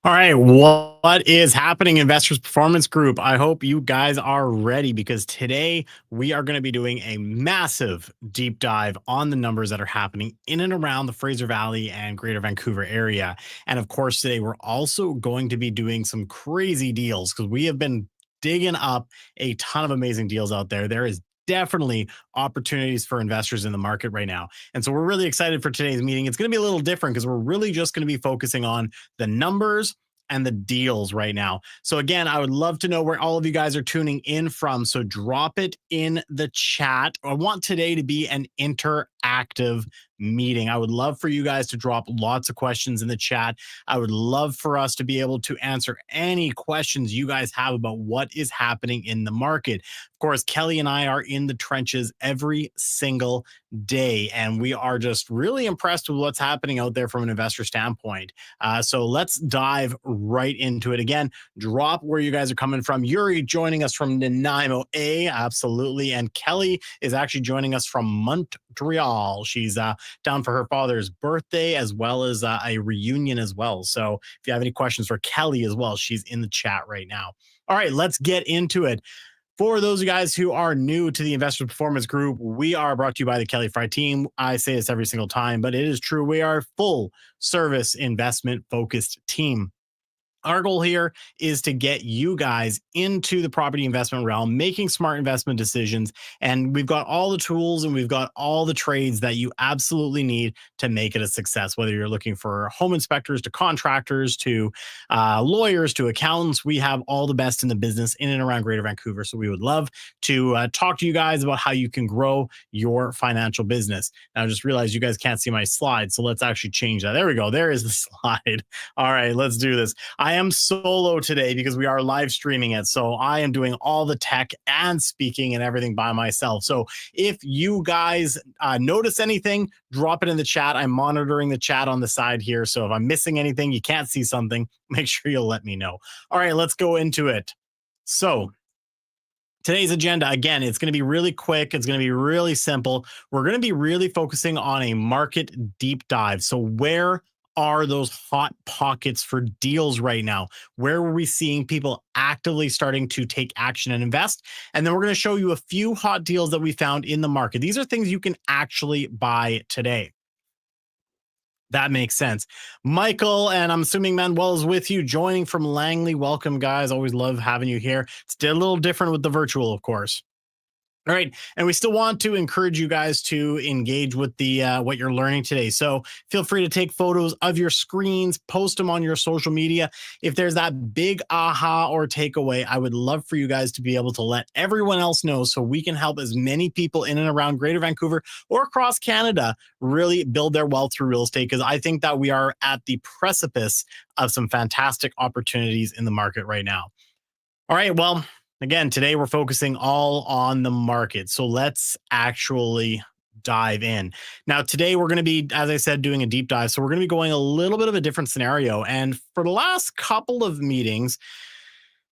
All right, what is happening, Investors Performance Group? I hope you guys are ready because today we are going to be doing a massive deep dive on the numbers that are happening in and around the Fraser Valley and Greater Vancouver area. And of course, today we're also going to be doing some crazy deals because we have been digging up a ton of amazing deals out there. There is definitely opportunities for investors in the market right now. And so we're really excited for today's meeting. It's going to be a little different because we're really just going to be focusing on the numbers and the deals right now. So again, I would love to know where all of you guys are tuning in from. So drop it in the chat. I want today to be an interactive meeting. I would love for you guys to drop lots of questions in the chat. I would love for us to be able to answer any questions you guys have about what is happening in the market. Of course, Kelly and I are in the trenches every single day, and we are just really impressed with what's happening out there from an investor standpoint. So let's dive right into it. Again, drop where you guys are coming from. Yuri joining us from Nanaimo, absolutely. And Kelly is actually joining us from Montreal. She's down for her father's birthday as well as a reunion as well. So if you have any questions for Kelly as well, she's in the chat right now. All right, let's get into it. For those of you guys who are new to the Investor Performance Group, we are brought to you by the Kelly Fry team. I say this every single time, but it is true. We are a full service investment focused team. Our goal here is to get you guys into the property investment realm, making smart investment decisions. And we've got all the tools and we've got all the trades that you absolutely need to make it a success. Whether you're looking for home inspectors to contractors to lawyers to accountants, we have all the best in the business in and around Greater Vancouver. So we would love to talk to you guys about how you can grow your financial business. Now, I just realized you guys can't see my slide. So let's actually change that. There we go. There is the slide. All right, let's do this. I am solo today because we are live streaming it. So I am doing all the tech and speaking and everything by myself. So if you guys notice anything, drop it in the chat. I'm monitoring the chat on the side here. So if I'm missing anything, you can't see something, make sure you'll let me know. All right, let's go into it. So today's agenda, again, it's going to be really quick. It's going to be really simple. We're going to be really focusing on a market deep dive. So where are those hot pockets for deals right now? Where are we seeing people actively starting to take action and invest? And then we're going to show you a few hot deals that we found in the market. These are things you can actually buy today. That makes sense. Michael, and I'm assuming Manuel is with you, joining from Langley. Welcome, guys. Always love having you here. It's a little different with the virtual, of course. All right. And we still want to encourage you guys to engage with the what you're learning today. So feel free to take photos of your screens, post them on your social media. If there's that big aha or takeaway, I would love for you guys to be able to let everyone else know so we can help as many people in and around Greater Vancouver or across Canada really build their wealth through real estate, because I think that we are at the precipice of some fantastic opportunities in the market right now. All right. Well, again, today we're focusing all on the market. So let's actually dive in. Now, today we're going to be, as I said, doing a deep dive. So we're going to be going a little bit of a different scenario. And for the last couple of meetings,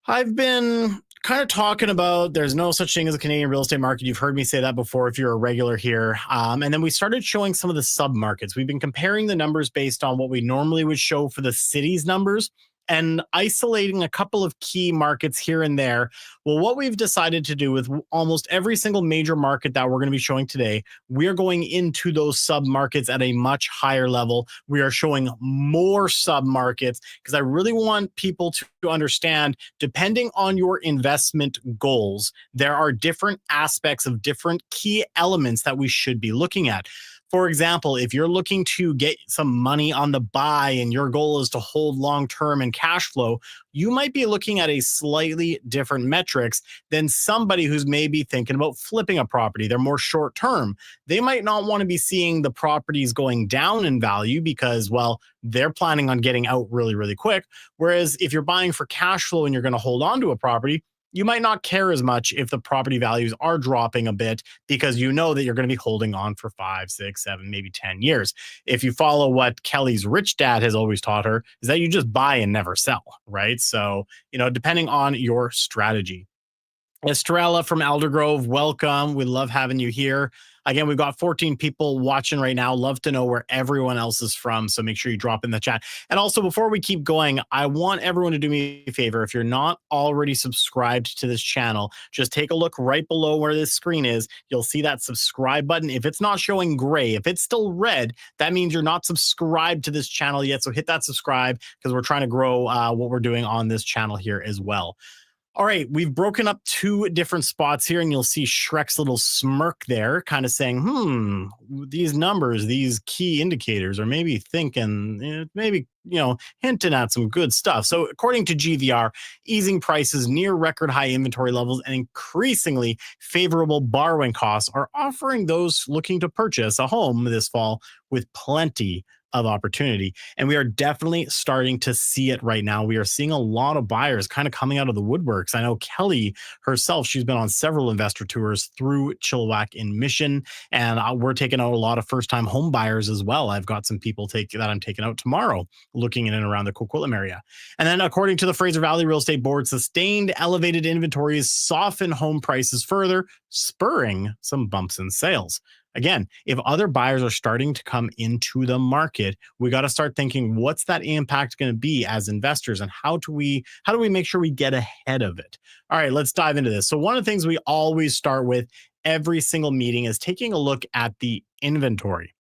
I've been kind of talking about there's no such thing as a Canadian real estate market. You've heard me say that before if you're a regular here. And then we started showing some of the submarkets. We've been comparing the numbers based on what we normally would show for the city's numbers and isolating a couple of key markets here and there. Well, what we've decided to do with almost every single major market that we're going to be showing today, we're going into those sub-markets at a much higher level. We are showing more sub-markets because I really want people to understand, depending on your investment goals, there are different aspects of different key elements that we should be looking at. For example, if you're looking to get some money on the buy and your goal is to hold long-term and cash flow, you might be looking at a slightly different metrics than somebody who's maybe thinking about flipping a property. They're more short-term. They might not want to be seeing the properties going down in value because, well, they're planning on getting out really, really quick. Whereas if you're buying for cash flow and you're going to hold on to a property, you might not care as much if the property values are dropping a bit because you know that you're going to be holding on for 5, 6, 7, maybe 10 years. If you follow what Kelly's rich dad has always taught her, is that you just buy and never sell, right? So, depending on your strategy. Estrella from Aldergrove, welcome. We love having you here. Again, we've got 14 people watching right now. Love to know where everyone else is from. So make sure you drop in the chat. And also, before we keep going, I want everyone to do me a favor. If you're not already subscribed to this channel, just take a look right below where this screen is. You'll see that subscribe button. If it's not showing gray, if it's still red, that means you're not subscribed to this channel yet. So hit that subscribe because we're trying to grow what we're doing on this channel here as well. All right, we've broken up two different spots here, and you'll see Shrek's little smirk there, kind of saying, these numbers, these key indicators are maybe thinking, maybe, hinting at some good stuff. So according to GVR, easing prices near record high inventory levels and increasingly favorable borrowing costs are offering those looking to purchase a home this fall with plenty of opportunity. And we are definitely starting to see it right now. We are seeing a lot of buyers kind of coming out of the woodworks. I know Kelly herself, she's been on several investor tours through Chilliwack in Mission, and we're taking out a lot of first-time home buyers as well. I've got some people that I'm taking out tomorrow looking in and around the Coquitlam area. And then according to the Fraser Valley Real Estate Board, sustained elevated inventories soften home prices further, spurring some bumps in sales. Again, if other buyers are starting to come into the market, we got to start thinking, what's that impact going to be as investors, and how do we make sure we get ahead of it? All right, let's dive into this. So one of the things we always start with every single meeting is taking a look at the inventory.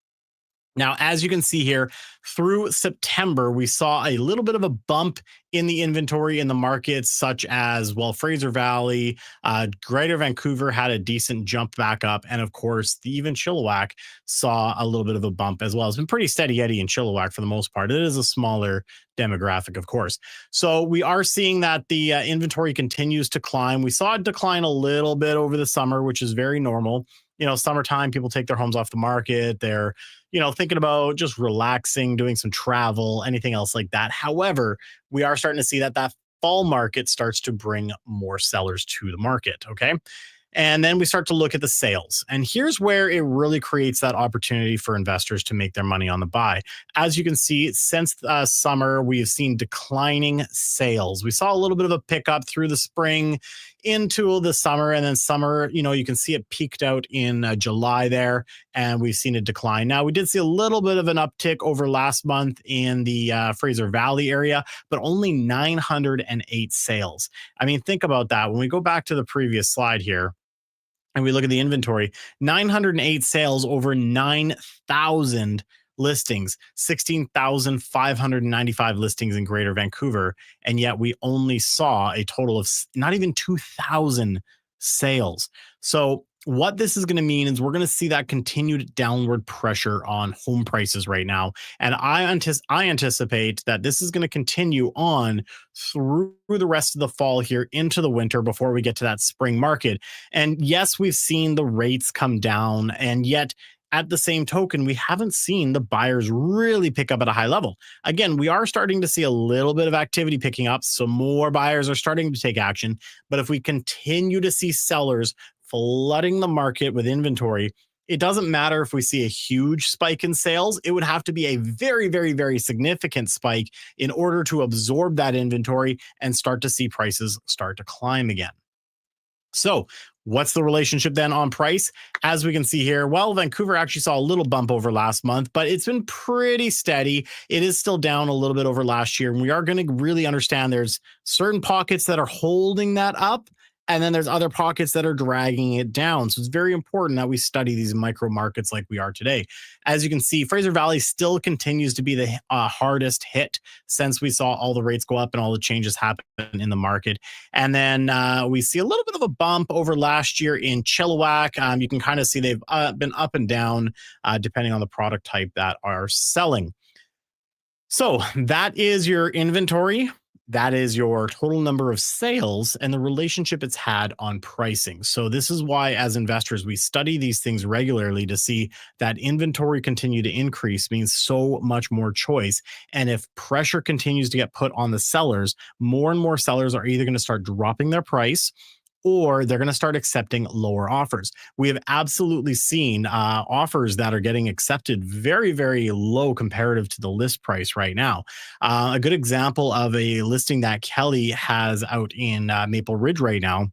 Now, as you can see here, through September, we saw a little bit of a bump in the inventory in the markets, such as, Fraser Valley, Greater Vancouver had a decent jump back up. And of course, even Chilliwack saw a little bit of a bump as well. It's been pretty steady Eddie in Chilliwack for the most part. It is a smaller demographic, of course. So we are seeing that the inventory continues to climb. We saw it decline a little bit over the summer, which is very normal. Summertime, people take their homes off the market. They're thinking about just relaxing, doing some travel, anything else like that. However, we are starting to see that fall market starts to bring more sellers to the market. Okay. And then we start to look at the sales. And here's where it really creates that opportunity for investors to make their money on the buy. As you can see, since summer, we have seen declining sales. We saw a little bit of a pickup through the spring into the summer. And then summer, you can see it peaked out in July there, and we've seen a decline. Now, we did see a little bit of an uptick over last month in the Fraser Valley area, but only 908 sales. I mean, think about that. When we go back to the previous slide here, and we look at the inventory, 908 sales over 9,000 listings, 16,595 listings in Greater Vancouver. And yet we only saw a total of not even 2,000 sales. So what this is going to mean is we're going to see that continued downward pressure on home prices right now. And I anticipate that this is going to continue on through the rest of the fall here into the winter before we get to that spring market. And yes, we've seen the rates come down, and yet at the same token, we haven't seen the buyers really pick up at a high level. Again, we are starting to see a little bit of activity picking up. So more buyers are starting to take action. But if we continue to see sellers flooding the market with inventory, it doesn't matter if we see a huge spike in sales. It would have to be a very, very, very significant spike in order to absorb that inventory and start to see prices start to climb again. So what's the relationship then on price? As we can see here, Vancouver actually saw a little bump over last month, but it's been pretty steady. It is still down a little bit over last year. And we are going to really understand there's certain pockets that are holding that up, and then there's other pockets that are dragging it down. So it's very important that we study these micro markets like we are today. As you can see, Fraser Valley still continues to be the hardest hit since we saw all the rates go up and all the changes happen in the market. And then we see a little bit of a bump over last year in Chilliwack. You can kind of see they've been up and down depending on the product type that are selling. So that is your inventory. That is your total number of sales and the relationship it's had on pricing. So this is why, as investors, we study these things regularly to see that inventory continue to increase means so much more choice. And if pressure continues to get put on the sellers, more and more sellers are either going to start dropping their price, or they're going to start accepting lower offers. We have absolutely seen offers that are getting accepted very, very low comparative to the list price right now. A good example of a listing that Kelly has out in Maple Ridge right now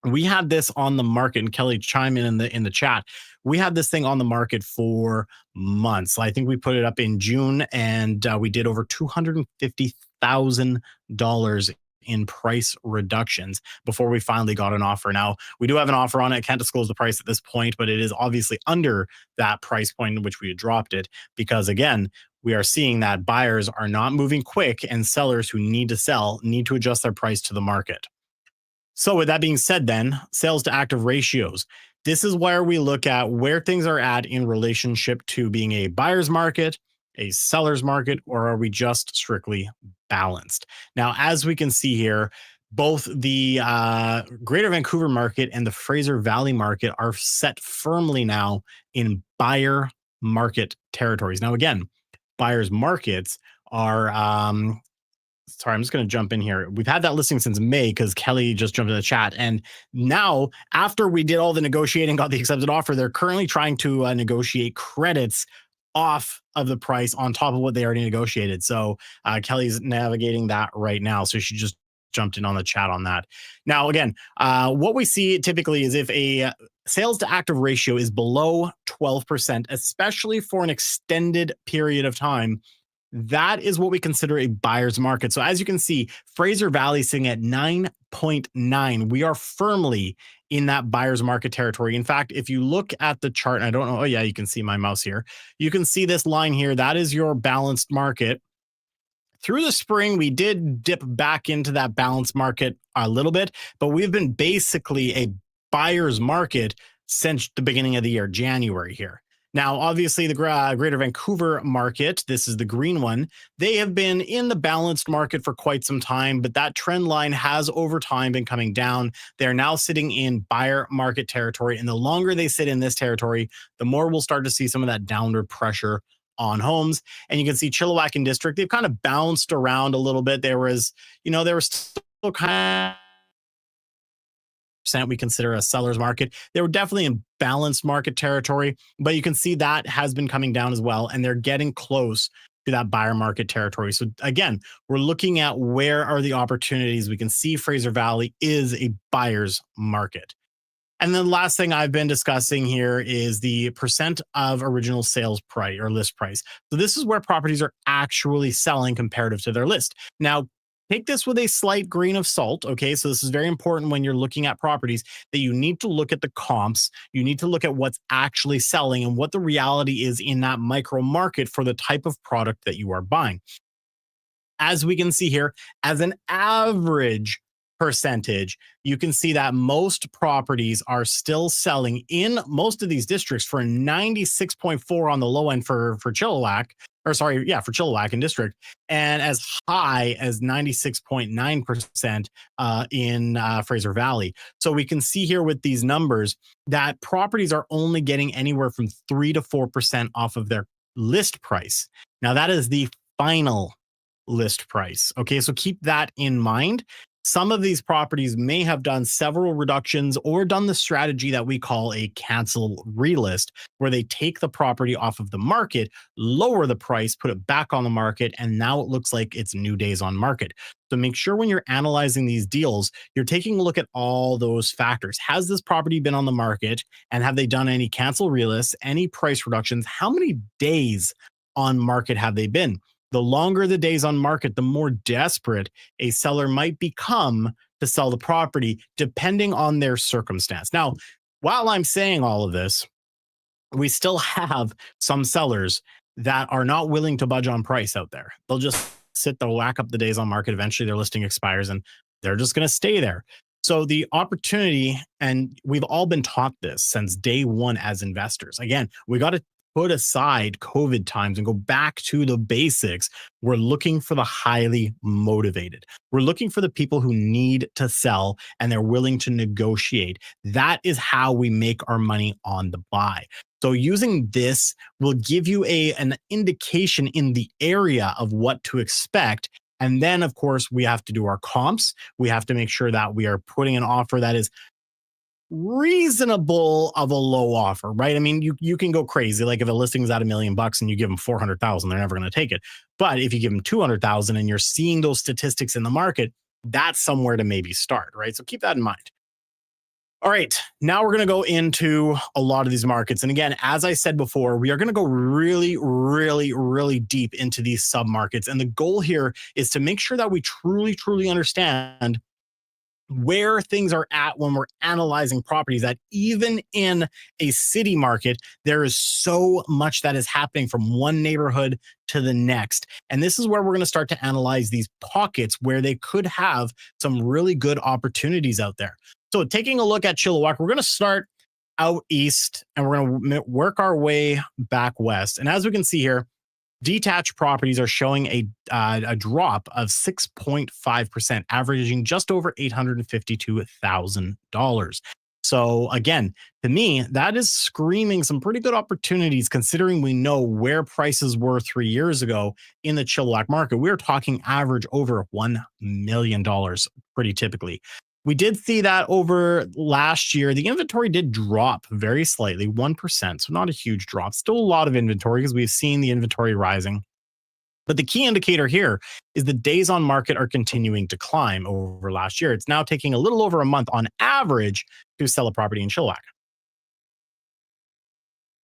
We had this on the market, and Kelly, chime in the chat. We had this thing on the market for months. I think we put it up in June, and we did over $250,000 in price reductions before we finally got an offer. Now, we do have an offer on it. I can't disclose the price at this point, but it is obviously under that price point in which we had dropped it, because again, we are seeing that buyers are not moving quick, and sellers who need to sell need to adjust their price to the market. So, with that being said, then sales to active ratios. This is where we look at where things are at in relationship to being a buyer's market, a seller's market, or are we just strictly balanced? Now, as we can see here, both the Greater Vancouver market and the Fraser Valley market are set firmly now in buyer market territories. Now, again, buyers markets are sorry, I'm just going to jump in here. We've had that listing since May because Kelly just jumped in the chat. And now, after we did all the negotiating, got the accepted offer, they're currently trying to negotiate credits off of the price on top of what they already negotiated. So Kelly's navigating that right now. So she just jumped in on the chat on that. Now, again, what we see typically is if a sales to active ratio is below 12%, especially for an extended period of time, that is what we consider a buyer's market. So as you can see, Fraser Valley sitting at 9.9. We are firmly in that buyer's market territory. In fact, if you look at the chart, and I don't know, oh yeah, you can see my mouse here. You can see this line here. That is your balanced market. Through the spring, we did dip back into that balanced market a little bit, but we've been basically a buyer's market since the beginning of the year, January here. Now, obviously, the Greater Vancouver market, this is the green one, they have been in the balanced market for quite some time, but that trend line has over time been coming down. They're now sitting in buyer market territory, and the longer they sit in this territory, the more we'll start to see some of that downward pressure on homes. And you can see Chilliwack and District, they've kind of bounced around a little bit. There was still kind of we consider a seller's market. They were definitely in balanced market territory, but you can see that has been coming down as well, and they're getting close to that buyer market territory. So again, we're looking at where are the opportunities. We can see Fraser Valley is a buyer's market. And then the last thing I've been discussing here is the percent of original sales price or list price. So this is where properties are actually selling comparative to their list. Now, take this with a slight grain of salt, okay? So this is very important when you're looking at properties that you need to look at the comps. You need to look at what's actually selling and what the reality is in that micro market for the type of product that you are buying. As we can see here, as an average percentage, you can see that most properties are still selling in most of these districts for 96.4 on the low end for Chilliwack, for Chilliwack and District, and as high as 96.9% in Fraser Valley. So we can see here with these numbers that properties are only getting anywhere from 3 to 4% off of their list price. Now, that is the final list price. Okay, so keep that in mind. Some of these properties may have done several reductions or done the strategy that we call a cancel relist, where they take the property off of the market, lower the price, put it back on the market, and now it looks like it's new days on market. So make sure when you're analyzing these deals, you're taking a look at all those factors. Has this property been on the market, and have they done any cancel relists, any price reductions? How many days on market have they been? The longer the days on market, the more desperate a seller might become to sell the property, depending on their circumstance. Now, while I'm saying all of this, we still have some sellers that are not willing to budge on price out there. They'll just they'll whack up the days on market. Eventually, their listing expires and they're just going to stay there. So the opportunity, and we've all been taught this since day one as investors. Again, we got to put aside COVID times and go back to the basics. We're looking for the highly motivated. We're looking for the people who need to sell and they're willing to negotiate. That is how we make our money on the buy. So using this will give you an indication in the area of what to expect. And then, of course, we have to do our comps. We have to make sure that we are putting an offer that is reasonable of a low offer, right? I mean, you can go crazy. Like if a listing is at $1 million and you give them 400,000, they're never going to take it. But if you give them 200,000 and you're seeing those statistics in the market, that's somewhere to maybe start, right? So keep that in mind. All right, now we're going to go into a lot of these markets. And again, as I said before, we are going to go really, really, really deep into these submarkets. And the goal here is to make sure that we truly, truly understand where things are at when we're analyzing properties, that even in a city market, there is so much that is happening from one neighborhood to the next. And this is where we're going to start to analyze these pockets where they could have some really good opportunities out there. So taking a look at Chilliwack, we're going to start out east and we're going to work our way back west. And as we can see here, detached properties are showing a drop of 6.5%, averaging just over $852,000. So again, to me, that is screaming some pretty good opportunities considering we know where prices were 3 years ago in the Chilliwack market. We're talking average over $1 million pretty typically. We did see that over last year. The inventory did drop very slightly, 1%. So not a huge drop. Still a lot of inventory because we've seen the inventory rising. But the key indicator here is the days on market are continuing to climb over last year. It's now taking a little over a month on average to sell a property in Chilliwack.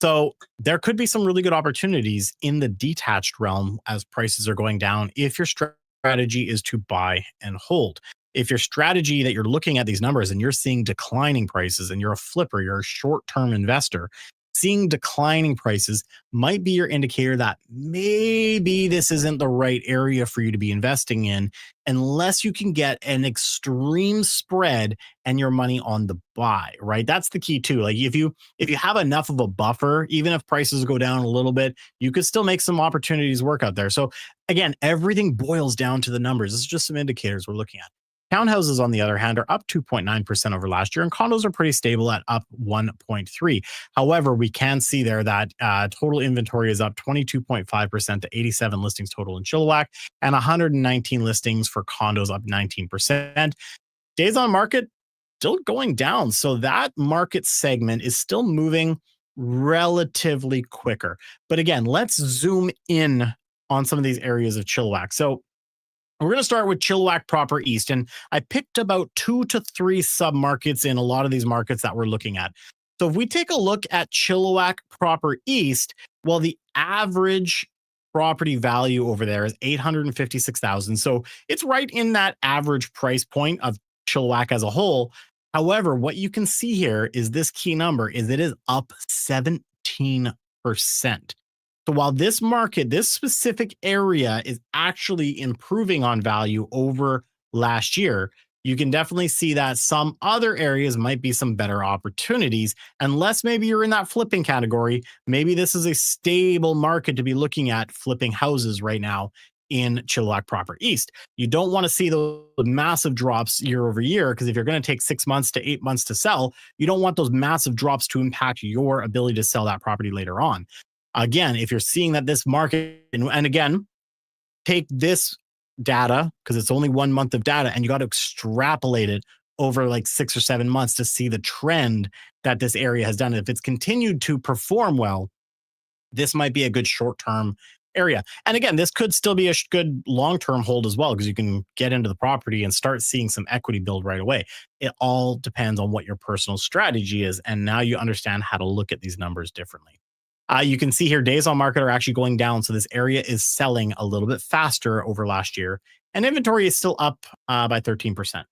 So there could be some really good opportunities in the detached realm as prices are going down if your strategy is to buy and hold. If your strategy that you're looking at these numbers and you're seeing declining prices and you're a flipper, you're a short-term investor, seeing declining prices might be your indicator that maybe this isn't the right area for you to be investing in unless you can get an extreme spread and your money on the buy, right? That's the key too. Like if you have enough of a buffer, even if prices go down a little bit, you could still make some opportunities work out there. So again, everything boils down to the numbers. This is just some indicators we're looking at. Townhouses, on the other hand, are up 2.9% over last year, and condos are pretty stable at up 1.3. However, we can see there that total inventory is up 22.5% to 87 listings total in Chilliwack, and 119 listings for condos, up 19%. Days on market still going down, so that market segment is still moving relatively quicker. But again, let's zoom in on some of these areas of Chilliwack. So we're going to start with Chilliwack proper east. And I picked about 2 to 3 submarkets in a lot of these markets that we're looking at. So if we take a look at Chilliwack proper east, well, the average property value over there is 856,000. So it's right in that average price point of Chilliwack as a whole. However, what you can see here is this key number is it is up 17%. So while this market, this specific area is actually improving on value over last year, you can definitely see that some other areas might be some better opportunities. Unless maybe you're in that flipping category, maybe this is a stable market to be looking at flipping houses right now in Chilliwack proper east. You don't want to see those massive drops year over year, because if you're going to take 6 months to 8 months to sell, you don't want those massive drops to impact your ability to sell that property later on. Again, if you're seeing that this market, and again, take this data because it's only 1 month of data and you got to extrapolate it over like 6 or 7 months to see the trend that this area has done. If it's continued to perform well, this might be a good short-term area. And again, this could still be a good long-term hold as well, because you can get into the property and start seeing some equity build right away. It all depends on what your personal strategy is. And now you understand how to look at these numbers differently. You can see here days on market are actually going down. So this area is selling a little bit faster over last year. And inventory is still up by 13%.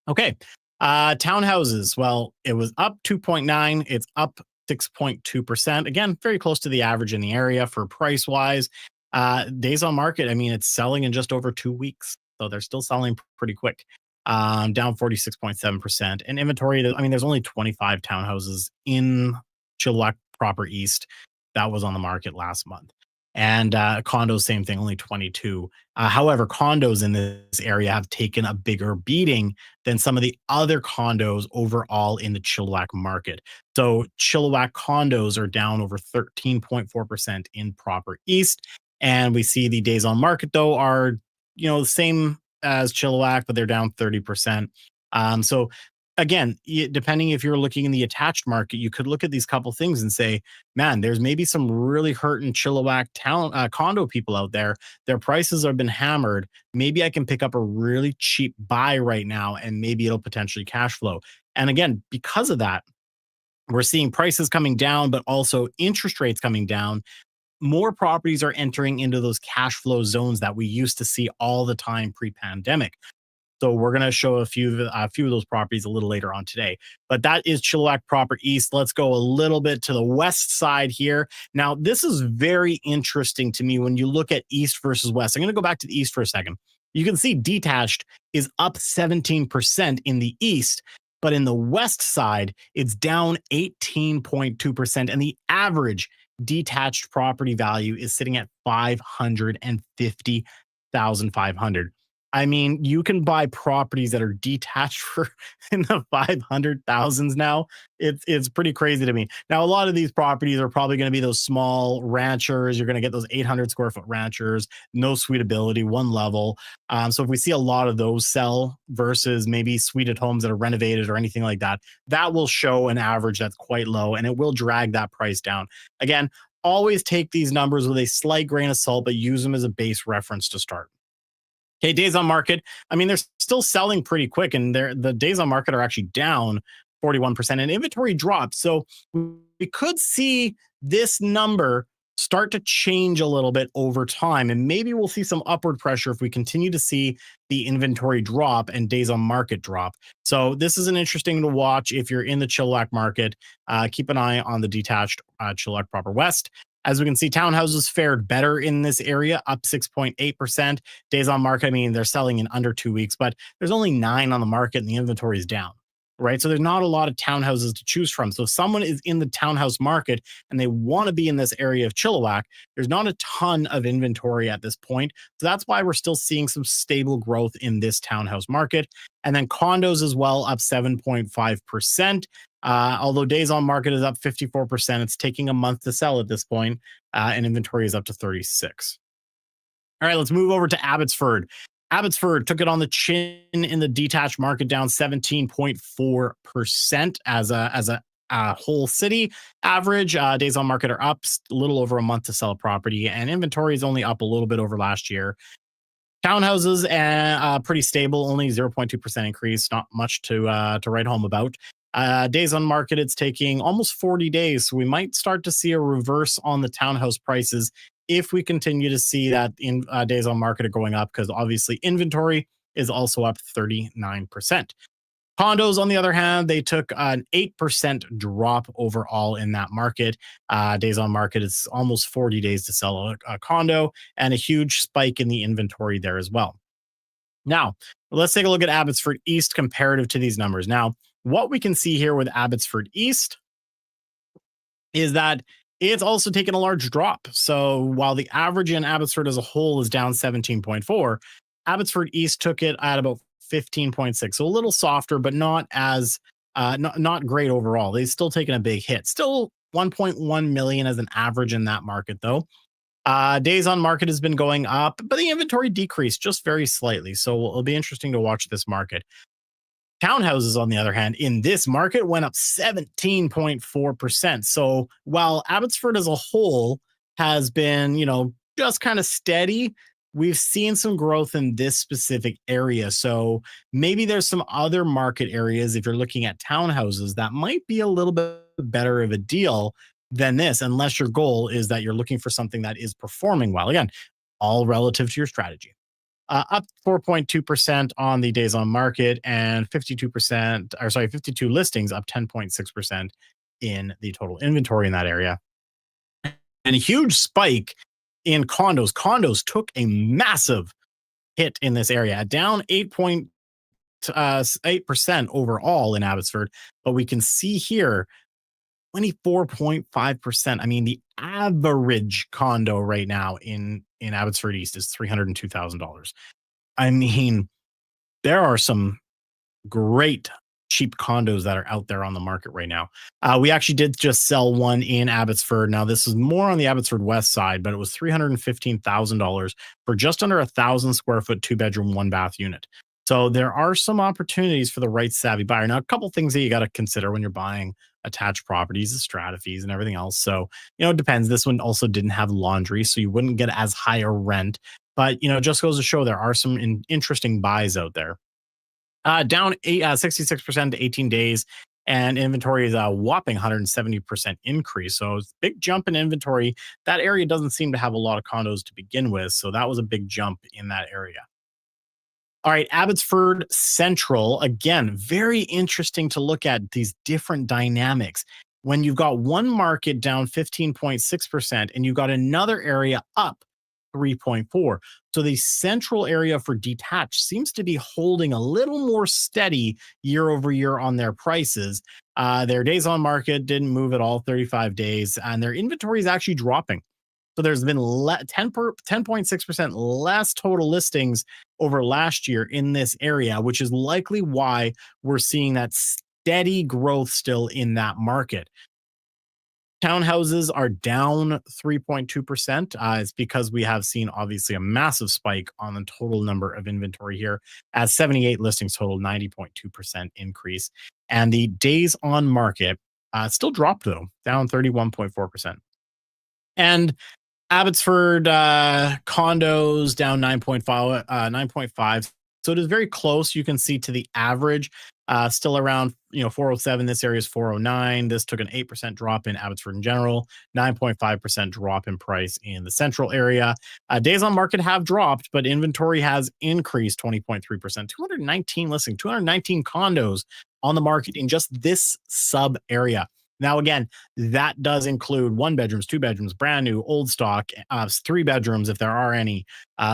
Okay. Townhouses. Well, it was up 2.9. It's up 6.2%. Again, very close to the average in the area for price wise. Days on market, I mean, it's selling in just over 2 weeks. So they're still selling pretty quick. Down 46.7%. And inventory, I mean, there's only 25 townhouses in Chilliwack proper east that was on the market last month. And condos, same thing, only 22. However, condos in this area have taken a bigger beating than some of the other condos overall in the Chilliwack market. So Chilliwack condos are down over 13.4% in proper east. And we see the days on market, though, are, the same as Chilliwack, but they're down 30%. So again, depending if you're looking in the attached market, you could look at these couple things and say, man, there's maybe some really hurting Chilliwack town condo people out there. Their prices have been hammered. Maybe I can pick up a really cheap buy right now and maybe it'll potentially cash flow. And again, because of that, we're seeing prices coming down, but also interest rates coming down. More properties are entering into those cash flow zones that we used to see all the time pre-pandemic. So we're going to show a few of those properties a little later on today. But that is Chilliwack proper east. Let's go a little bit to the west side here. Now, this is very interesting to me when you look at east versus west. I'm going to go back to the east for a second. You can see detached is up 17% in the east, but in the west side, it's down 18.2%. And the average detached property value is sitting at 550,500. I mean, you can buy properties that are detached for in the 500,000s now. It's pretty crazy to me. Now, a lot of these properties are probably going to be those small ranchers. You're going to get those 800 square foot ranchers, no suitability, one level. So if we see a lot of those sell versus maybe suited homes that are renovated or anything like that, that will show an average that's quite low, and it will drag that price down. Again, always take these numbers with a slight grain of salt, but use them as a base reference to start. Okay, days on market. I mean, they're still selling pretty quick, and the days on market are actually down 41%, and inventory dropped. So we could see this number start to change a little bit over time, and maybe we'll see some upward pressure if we continue to see the inventory drop and days on market drop. So this is an interesting to watch if you're in the Chilliwack market. Keep an eye on the detached Chilliwack proper west. As we can see, townhouses fared better in this area, up 6.8%. Days on market, I mean, they're selling in under 2 weeks, but there's only 9 on the market and the inventory is down, right? So there's not a lot of townhouses to choose from. So if someone is in the townhouse market and they want to be in this area of Chilliwack, there's not a ton of inventory at this point. So that's why we're still seeing some stable growth in this townhouse market. And then condos as well, up 7.5%. Although days on market is up 54%, it's taking a month to sell at this point, and inventory is up to 36. All right, let's move over to Abbotsford. Abbotsford took it on the chin in the detached market, down 17.4% as a whole city average. Days on market are up a little over a month to sell a property, and inventory is only up a little bit over last year. Townhouses pretty stable, only 0.2% increase, not much to write home about. Days on market, it's taking almost 40 days. So we might start to see a reverse on the townhouse prices if we continue to see that in days on market are going up, because obviously inventory is also up 39%. Condos, on the other hand, they took an 8% drop overall in that market. Days on market, it's almost 40 days to sell a condo, and a huge spike in the inventory there as well. Now, let's take a look at Abbotsford East comparative to these numbers. Now, what we can see here with Abbotsford East is that it's also taken a large drop. So while the average in Abbotsford as a whole is down 17.4, Abbotsford East took it at about 15.6. So a little softer, but not as not great overall. They've still taken a big hit. Still 1.1 million as an average in that market though. Days on market has been going up, but the inventory decreased just very slightly. So it'll be interesting to watch this market. Townhouses, on the other hand, in this market went up 17.4%. So while Abbotsford as a whole has been, just kind of steady, we've seen some growth in this specific area. So maybe there's some other market areas, if you're looking at townhouses, that might be a little bit better of a deal than this, unless your goal is that you're looking for something that is performing well. Again, all relative to your strategy. Up 4.2% on the days on market, and 52 listings, up 10.6% in the total inventory in that area. And a huge spike in condos. Condos took a massive hit in this area, down 8% overall in Abbotsford. But we can see here 24.5%. I mean, the average condo right now in Abbotsford East is $302,000. I mean, there are some great cheap condos that are out there on the market right now. We actually did just sell one in Abbotsford. Now, this is more on the Abbotsford West side, but it was $315,000 for just under 1,000 square foot, 2-bedroom, 1-bath unit. So there are some opportunities for the right savvy buyer. Now, a couple things that you got to consider when you're buying attached properties, the strata fees and everything else. So, it depends. This one also didn't have laundry, so you wouldn't get as high a rent. But, it just goes to show there are some interesting buys out there. Down 66% to 18 days, and inventory is a whopping 170% increase. So it's a big jump in inventory. That area doesn't seem to have a lot of condos to begin with. So that was a big jump in that area. All right, Abbotsford Central. Again, very interesting to look at these different dynamics. When you've got one market down 15.6% and you've got another area up 3.4. So the central area for detached seems to be holding a little more steady year over year on their prices. Their days on market didn't move at all, 35 days, and their inventory is actually dropping. So there's been 10.6% less total listings over last year in this area, which is likely why we're seeing that steady growth still in that market. Townhouses are down 3.2%. It's because we have seen obviously a massive spike on the total number of inventory here, as 78 listings total, 90.2% increase. And the days on market still dropped though, down 31.4%. And Abbotsford condos down 9.5, 9.5. So it is very close. You can see to the average, still around 407. This area is 409. This took an 8% drop in Abbotsford in general, 9.5% drop in price in the central area. Days on market have dropped, but inventory has increased 20.3%. 219 listings, 219 condos on the market in just this sub area. Now, again, that does include one bedrooms, two bedrooms, brand new, old stock, three bedrooms, if there are any.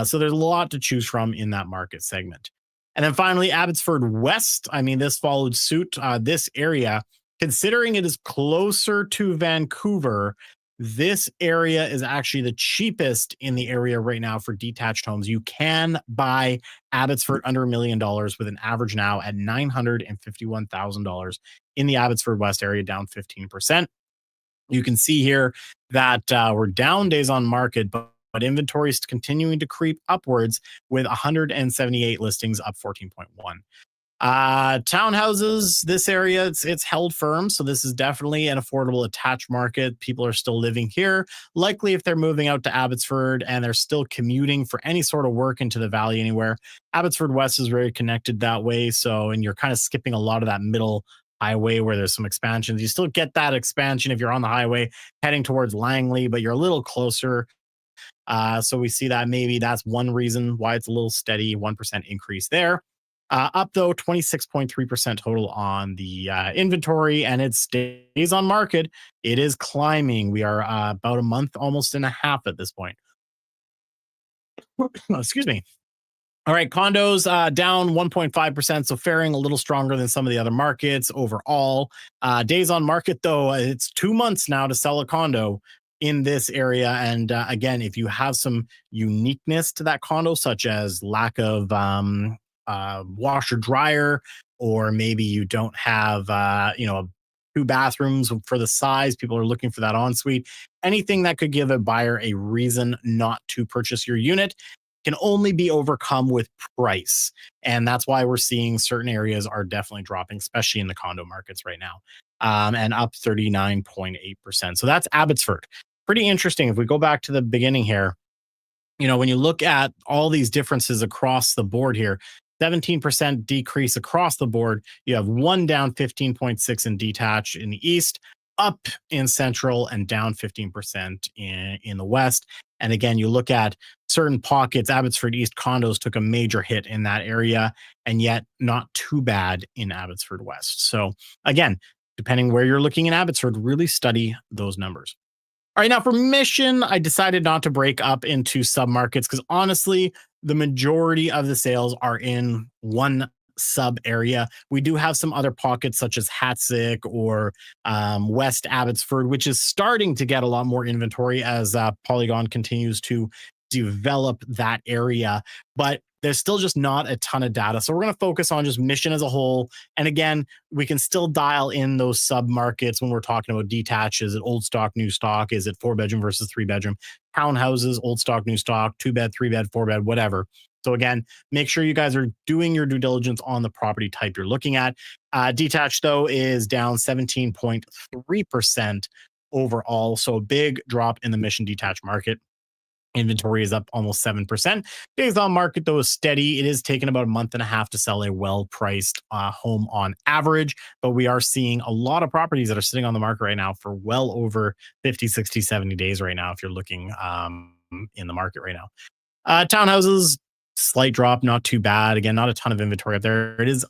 So there's a lot to choose from in that market segment. And then finally, Abbotsford West. I mean, this followed suit. This area, considering it is closer to Vancouver, this area is actually the cheapest in the area right now for detached homes. You can buy Abbotsford under $1 million with an average now at $951,000 in the Abbotsford West area, down 15%. You can see here that we're down days on market, but inventory is continuing to creep upwards with 178 listings, up 14.1. Townhouses, this area, it's held firm. So this is definitely an affordable attached market. People are still living here. Likely if they're moving out to Abbotsford and they're still commuting for any sort of work into the valley anywhere, Abbotsford West is very connected that way. So, and you're kind of skipping a lot of that middle highway where there's some expansions. You still get that expansion if you're on the highway heading towards Langley, but you're a little closer. So we see that maybe that's one reason why it's a little steady, 1% increase there. Up though 26.3% total on the inventory, and its days on market. It is climbing. We are about a month, almost and a half at this point. Excuse me. All right, condos down 1.5%, so faring a little stronger than some of the other markets overall. Days on market, though, it's 2 months now to sell a condo in this area. And again, if you have some uniqueness to that condo, such as lack of washer dryer, or maybe you don't have two bathrooms for the size, people are looking for that ensuite, anything that could give a buyer a reason not to purchase your unit can only be overcome with price. And that's why we're seeing certain areas are definitely dropping, especially in the condo markets right now, and up 39.8%. So that's Abbotsford. Pretty interesting. If we go back to the beginning here, when you look at all these differences across the board here, 17% decrease across the board. You have one down 15.6 in detached in the east, up in central, and down 15% in the west. And again, you look at certain pockets, Abbotsford East condos took a major hit in that area, and yet not too bad in Abbotsford West. So again, depending where you're looking in Abbotsford, really study those numbers. All right, now for Mission, I decided not to break up into submarkets because honestly, the majority of the sales are in one sub area. We do have some other pockets such as Hatsick or West Abbotsford, which is starting to get a lot more inventory as Polygon continues to develop that area. But there's still just not a ton of data. So we're going to focus on just Mission as a whole. And again, we can still dial in those sub markets when we're talking about detached. Is it old stock, new stock? Is it 4-bedroom versus 3-bedroom? Townhouses, old stock, new stock, 2-bed, 3-bed, 4-bed, whatever. So again, make sure you guys are doing your due diligence on the property type you're looking at. Detached, though, is down 17.3% overall. So a big drop in the Mission detached market. Inventory is up almost 7%. Days on market, though, is steady. It is taking about a month and a half to sell a well priced home on average, but we are seeing a lot of properties that are sitting on the market right now for well over 50, 60, 70 days right now, if you're looking in the market right now. Townhouses, slight drop, not too bad. Again, not a ton of inventory up there. It is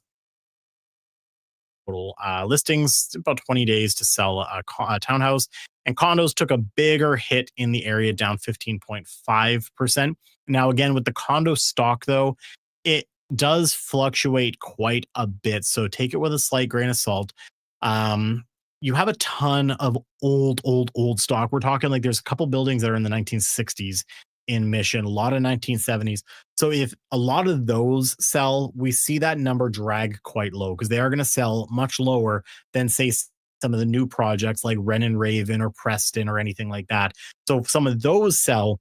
total listings, about 20 days to sell a townhouse. And condos took a bigger hit in the area, down 15.5%. Now, again, with the condo stock, though, it does fluctuate quite a bit. So take it with a slight grain of salt. Um, you have a ton of old stock. We're talking like there's a couple buildings that are in the 1960s in Mission, a lot of 1970s. So if a lot of those sell, we see that number drag quite low because they are going to sell much lower than, say, some of the new projects like Ren and Raven or Preston or anything like that. So if some of those sell,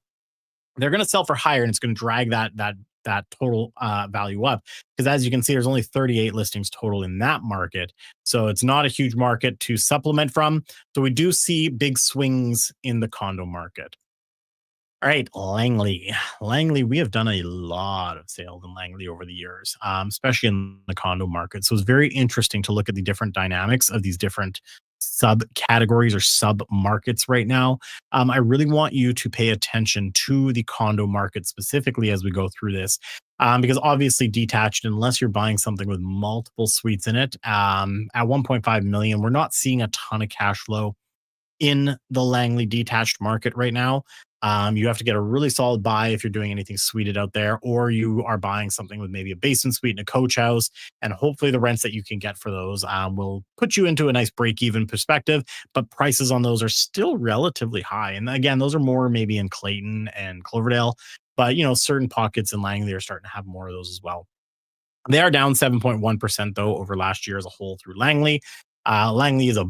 they're going to sell for higher, and it's going to drag that total value up. Because as you can see, there's only 38 listings total in that market, so it's not a huge market to supplement from. So we do see big swings in the condo market. All right, Langley. Langley, we have done a lot of sales in Langley over the years, especially in the condo market. So it's very interesting to look at the different dynamics of these different subcategories or sub markets right now. I really want you to pay attention to the condo market specifically as we go through this, because obviously detached, unless you're buying something with multiple suites in it, at 1.5 million, we're not seeing a ton of cash flow in the Langley detached market right now. You have to get a really solid buy if you're doing anything suited out there, or you are buying something with maybe a basement suite and a coach house. And hopefully, the rents that you can get for those will put you into a nice break even perspective. But prices on those are still relatively high. And again, those are more maybe in Clayton and Cloverdale, but certain pockets in Langley are starting to have more of those as well. They are down 7.1% though over last year as a whole through Langley. Langley is a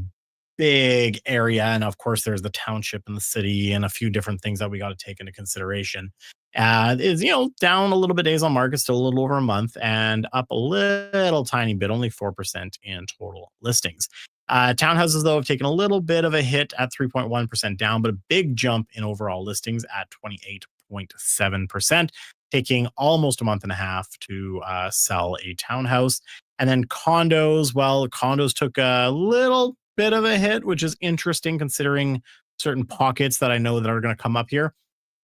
big area, and of course, there's the township and the city and a few different things that we got to take into consideration. Is down a little bit days on market, still a little over a month, and up a little tiny bit, only 4% in total listings. Townhouses though have taken a little bit of a hit at 3.1% down, but a big jump in overall listings at 28.7%, taking almost a month and a half to sell a townhouse. And then condos, well, condos took a little bit of a hit, which is interesting considering certain pockets that I know that are going to come up here.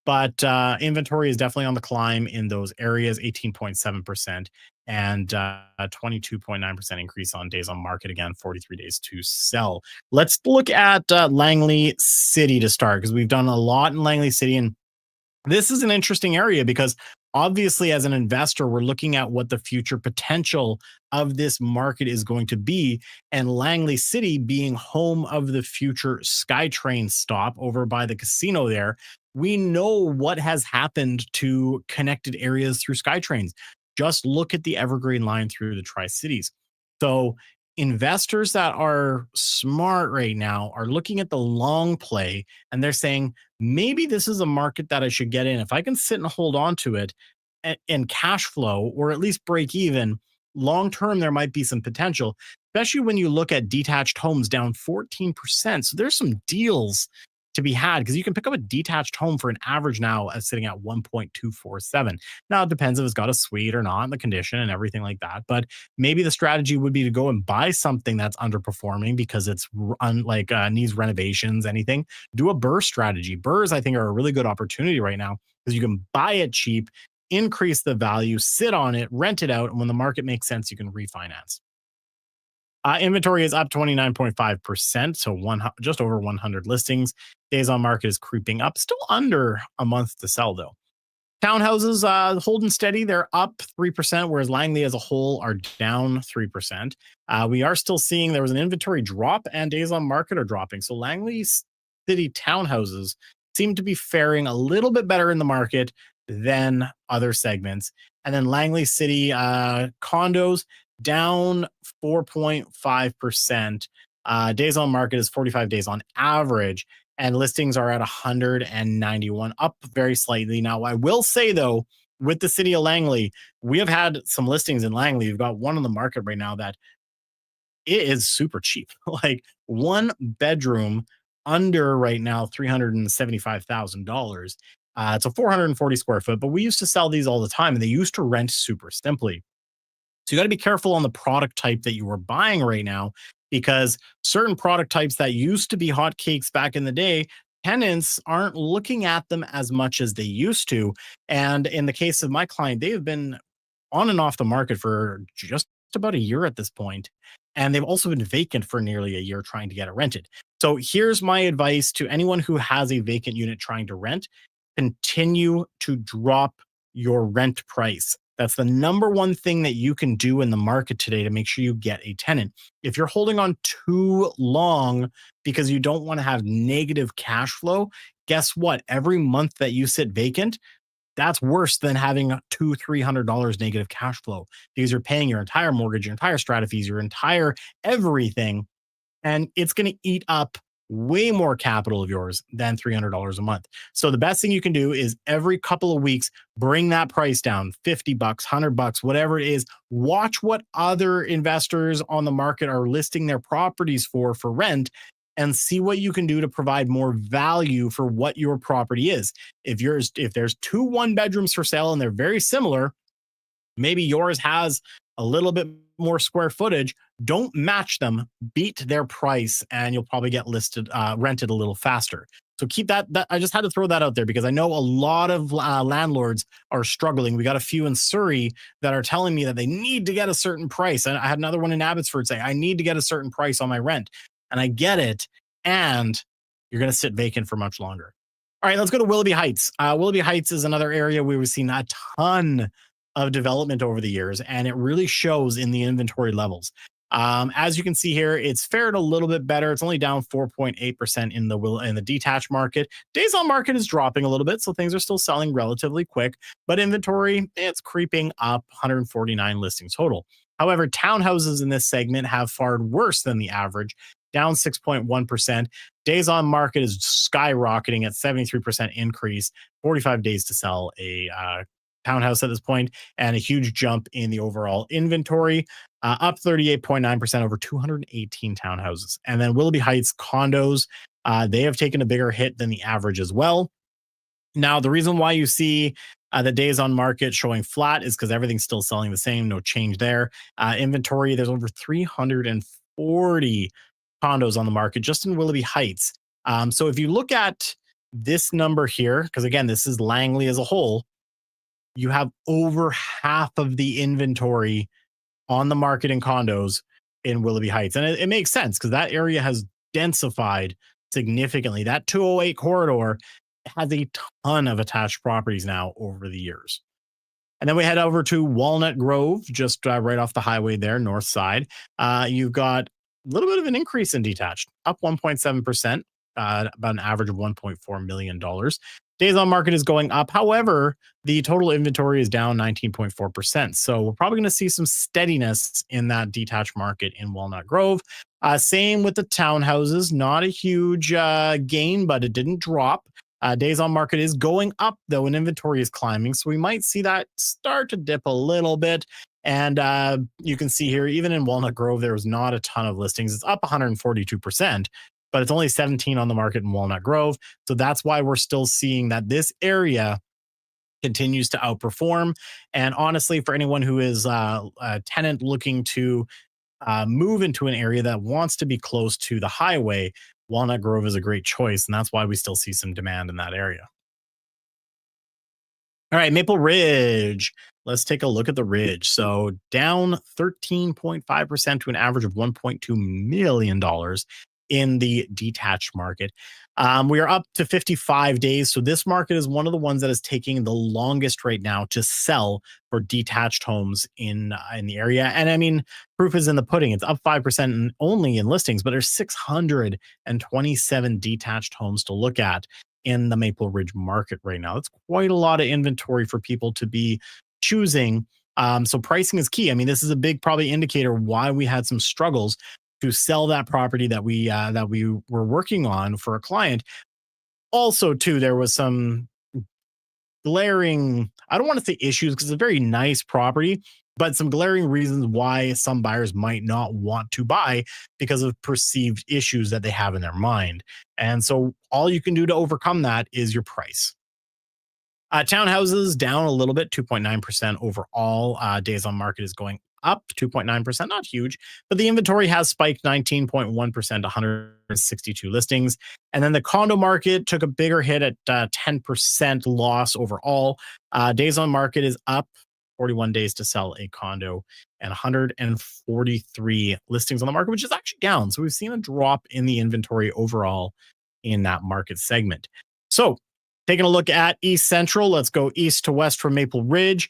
But inventory is definitely on the climb in those areas, 18.7%, and 22.9% increase on days on market. Again, 43 days to sell. Let's look at Langley City to start, because we've done a lot in Langley City, and this is an interesting area because obviously, as an investor, we're looking at what the future potential of this market is going to be. And Langley City being home of the future SkyTrain stop over by the casino there, we know what has happened to connected areas through SkyTrains. Just look at the Evergreen line through the Tri Cities. So, investors that are smart right now are looking at the long play, and they're saying, maybe this is a market that I should get in. If I can sit and hold on to it and cash flow, or at least break even, long term, there might be some potential, especially when you look at detached homes down 14%. So there's some deals to be had because you can pick up a detached home for an average now sitting at 1.247. Now it depends if it's got a suite or not, and the condition and everything like that. But maybe the strategy would be to go and buy something that's underperforming because it's needs renovations, anything. Do a BRRRR strategy. BRRRRs, I think, are a really good opportunity right now because you can buy it cheap, increase the value, sit on it, rent it out, and when the market makes sense, you can refinance. Inventory is up 29.5%, so just over 100 listings. Days on market is creeping up, still under a month to sell, though. Townhouses holding steady. They're up 3%, whereas Langley as a whole are down 3%. We are still seeing there was an inventory drop and days on market are dropping. So Langley City townhouses seem to be faring a little bit better in the market than other segments. And then Langley City condos down 4.5%. Days on market is 45 days on average, and listings are at 191, up very slightly. Now, I will say, though, with the city of Langley, we have had some listings in Langley. We've got one on the market right now that it is super cheap. Like one bedroom under right now $375,000. It's a 440 square foot, but we used to sell these all the time and they used to rent super simply. So you got to be careful on the product type that you are buying right now because certain product types that used to be hotcakes back in the day, tenants aren't looking at them as much as they used to. And in the case of my client, they have been on and off the market for just about a year at this point, and they've also been vacant for nearly a year trying to get it rented. So here's my advice to anyone who has a vacant unit trying to rent: continue to drop your rent price. That's the number one thing that you can do in the market today to make sure you get a tenant. If you're holding on too long because you don't want to have negative cash flow, guess what? Every month that you sit vacant, that's worse than having $200-300 negative cash flow because you're paying your entire mortgage, your entire strata fees, your entire everything, and it's going to eat up way more capital of yours than $300 a month. So the best thing you can do is every couple of weeks bring that price down, 50 bucks, 100 bucks, whatever it is. Watch what other investors on the market are listing their properties for rent, and see what you can do to provide more value for what your property is. If there's two one bedrooms for sale and they're very similar, maybe yours has a little bit more square footage. Don't match them, beat their price, and you'll probably get rented a little faster. So keep that. I just had to throw that out there because I know a lot of landlords are struggling. We got a few in Surrey that are telling me that they need to get a certain price. And I had another one in Abbotsford say, I need to get a certain price on my rent. And I get it. And you're going to sit vacant for much longer. All right, let's go to Willoughby Heights. Willoughby Heights is another area where we've seen a ton of development over the years, and it really shows in the inventory levels. As you can see here, it's fared a little bit better. It's only down 4.8% in the detached market. Days on market is dropping a little bit, so things are still selling relatively quick. But inventory, it's creeping up, 149 listings total. However, townhouses in this segment have fared worse than the average, down 6.1%. Days on market is skyrocketing at 73% increase, 45 days to sell a townhouse at this point, and a huge jump in the overall inventory, up 38.9% over 218 townhouses. And then Willoughby Heights condos, they have taken a bigger hit than the average as well. Now, the reason why you see the days on market showing flat is because everything's still selling the same, no change there. Inventory, there's over 340 condos on the market just in Willoughby Heights. So if you look at this number here, because again, this is Langley as a whole, you have over half of the inventory on the market in condos in Willoughby Heights. And it makes sense because that area has densified significantly. That 208 corridor has a ton of attached properties now over the years. And then we head over to Walnut Grove, just right off the highway there, north side. You've got a little bit of an increase in detached, up 1.7%, about an average of $1.4 million. Days on market is going up. However, the total inventory is down 19.4%. So we're probably going to see some steadiness in that detached market in Walnut Grove. Same with the townhouses, not a huge gain, but it didn't drop. Days on market is going up, though, and inventory is climbing. So we might see that start to dip a little bit. And you can see here, even in Walnut Grove, there was not a ton of listings. It's up 142%. But it's only 17 on the market in Walnut Grove. So that's why we're still seeing that this area continues to outperform. And honestly, for anyone who is a tenant looking to move into an area that wants to be close to the highway, Walnut Grove is a great choice. And that's why we still see some demand in that area. All right, Maple Ridge. Let's take a look at the Ridge. So down 13.5% to an average of $1.2 million in the detached market. We are up to 55 days. So this market is one of the ones that is taking the longest right now to sell for detached homes in the area. And I mean, proof is in the pudding. It's up 5% only in listings, but there's 627 detached homes to look at in the Maple Ridge market right now. That's quite a lot of inventory for people to be choosing. So pricing is key. I mean, this is a big probably indicator why we had some struggles to sell that property that we were working on for a client. Also, too, there was some glaring, I don't want to say issues because it's a very nice property, but some glaring reasons why some buyers might not want to buy because of perceived issues that they have in their mind. And so all you can do to overcome that is your price. Townhouses down a little bit, 2.9% overall. Days on market is going up 2.9%, not huge, but the inventory has spiked 19.1%, 162 listings. And then the condo market took a bigger hit at 10% loss overall. Days on market is up 41 days to sell a condo and 143 listings on the market, which is actually down. So we've seen a drop in the inventory overall in that market segment. So taking a look at East Central, let's go east to west from Maple Ridge.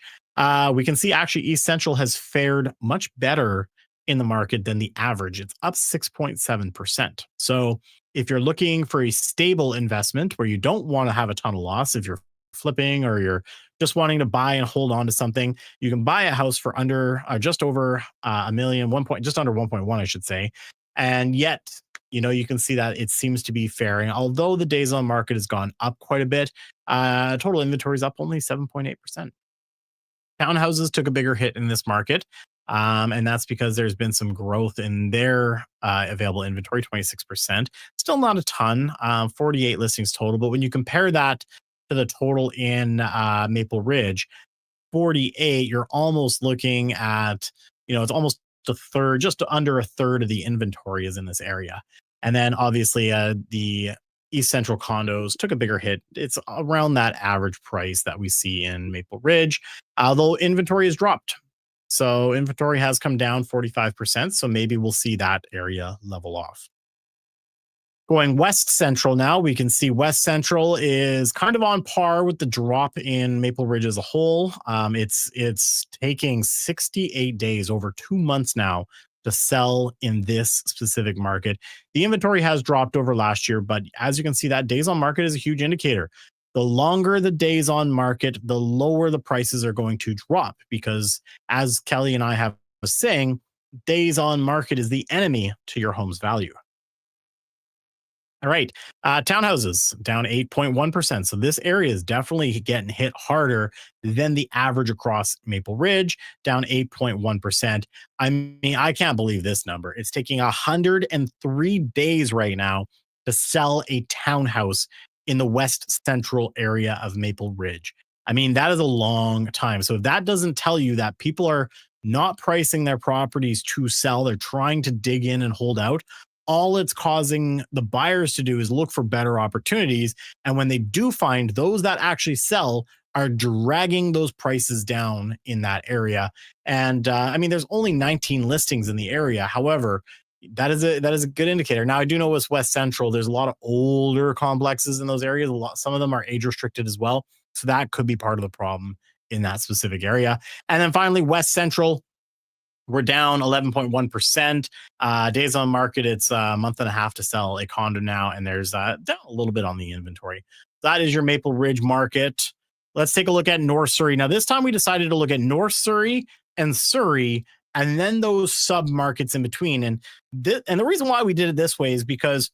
We can see actually East Central has fared much better in the market than the average. It's up 6.7%. So if you're looking for a stable investment where you don't want to have a ton of loss, if you're flipping or you're just wanting to buy and hold on to something, you can buy a house for under just over a million, just under 1.1, I should say. And yet, you can see that it seems to be faring. Although the days on market has gone up quite a bit, total inventory is up only 7.8%. Townhouses took a bigger hit in this market. And that's because there's been some growth in their available inventory, 26%. Still not a ton, 48 listings total. But when you compare that to the total in Maple Ridge, 48, you're almost looking at, it's almost a third, just under a third of the inventory is in this area. And then obviously the East Central condos took a bigger hit. It's around that average price that we see in Maple Ridge, although inventory has dropped. So inventory has come down 45%. So maybe we'll see that area level off. Going West Central now, we can see West Central is kind of on par with the drop in Maple Ridge as a whole. It's taking 68 days, over 2 months now, to sell in this specific market. The inventory has dropped over last year, but as you can see, that days on market is a huge indicator. The longer the days on market, the lower the prices are going to drop, because as Kelly and I have been saying, days on market is the enemy to your home's value. All right. Townhouses down 8.1%. So this area is definitely getting hit harder than the average across Maple Ridge, down 8.1%. I mean, I can't believe this number. It's taking 103 days right now to sell a townhouse in the West Central area of Maple Ridge. I mean, that is a long time. So if that doesn't tell you that people are not pricing their properties to sell, they're trying to dig in and hold out, all it's causing the buyers to do is look for better opportunities. And when they do find those that actually sell, are dragging those prices down in that area. And I mean, there's only 19 listings in the area. However, that is a good indicator. Now, I do know with West Central, there's a lot of older complexes in those areas. Some of them are age restricted as well. So that could be part of the problem in that specific area. And then finally, West Central, we're down 11.1%. Days on market, it's a month and a half to sell a condo now, and there's down a little bit on the inventory. That is your Maple Ridge market. Let's take a look at North Surrey. Now, this time we decided to look at North Surrey and Surrey, and then those submarkets in between. And the reason why we did it this way is because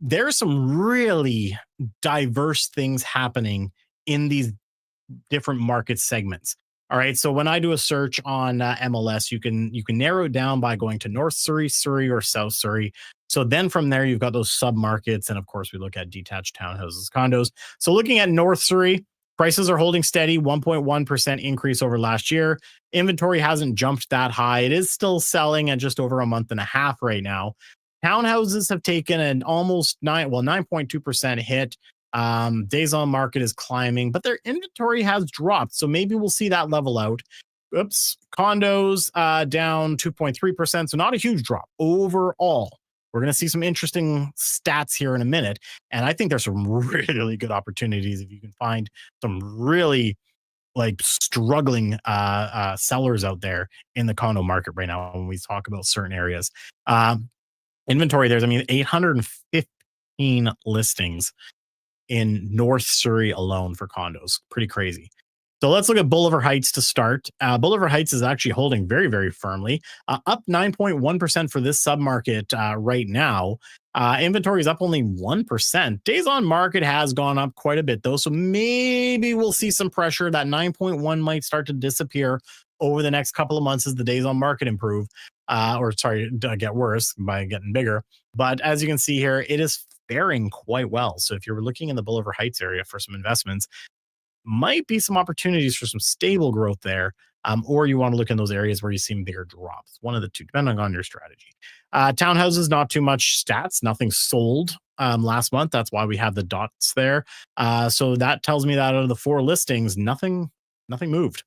there's some really diverse things happening in these different market segments. All right. So when I do a search on MLS, you can narrow it down by going to North Surrey, Surrey, or South Surrey. So then from there, you've got those submarkets. And of course, we look at detached townhouses, condos. So looking at North Surrey, prices are holding steady, 1.1% increase over last year. Inventory hasn't jumped that high. It is still selling at just over a month and a half right now. Townhouses have taken an almost 9.2% hit. Days on market is climbing, but their inventory has dropped. So maybe we'll see that level out. Oops. Condos down 2.3%. So not a huge drop overall. We're going to see some interesting stats here in a minute. And I think there's some really good opportunities if you can find some really struggling sellers out there in the condo market right now when we talk about certain areas. Inventory, there's 815 listings in North Surrey alone for condos. Pretty crazy. So let's look at Bolivar Heights to start. Bolivar Heights is actually holding very, very firmly, up 9.1% for this submarket right now. Inventory is up only 1%. Days on market has gone up quite a bit, though. So maybe we'll see some pressure. That 9.1 might start to disappear over the next couple of months as the days on market improve, get worse by getting bigger. But as you can see here, it is faring quite well. So if you're looking in the Bolivar Heights area for some investments, might be some opportunities for some stable growth there. Or you want to look in those areas where you see bigger drops. One of the two, depending on your strategy. Townhouses, not too much stats, nothing sold last month. That's why we have the dots there. So that tells me that out of the four listings, nothing moved.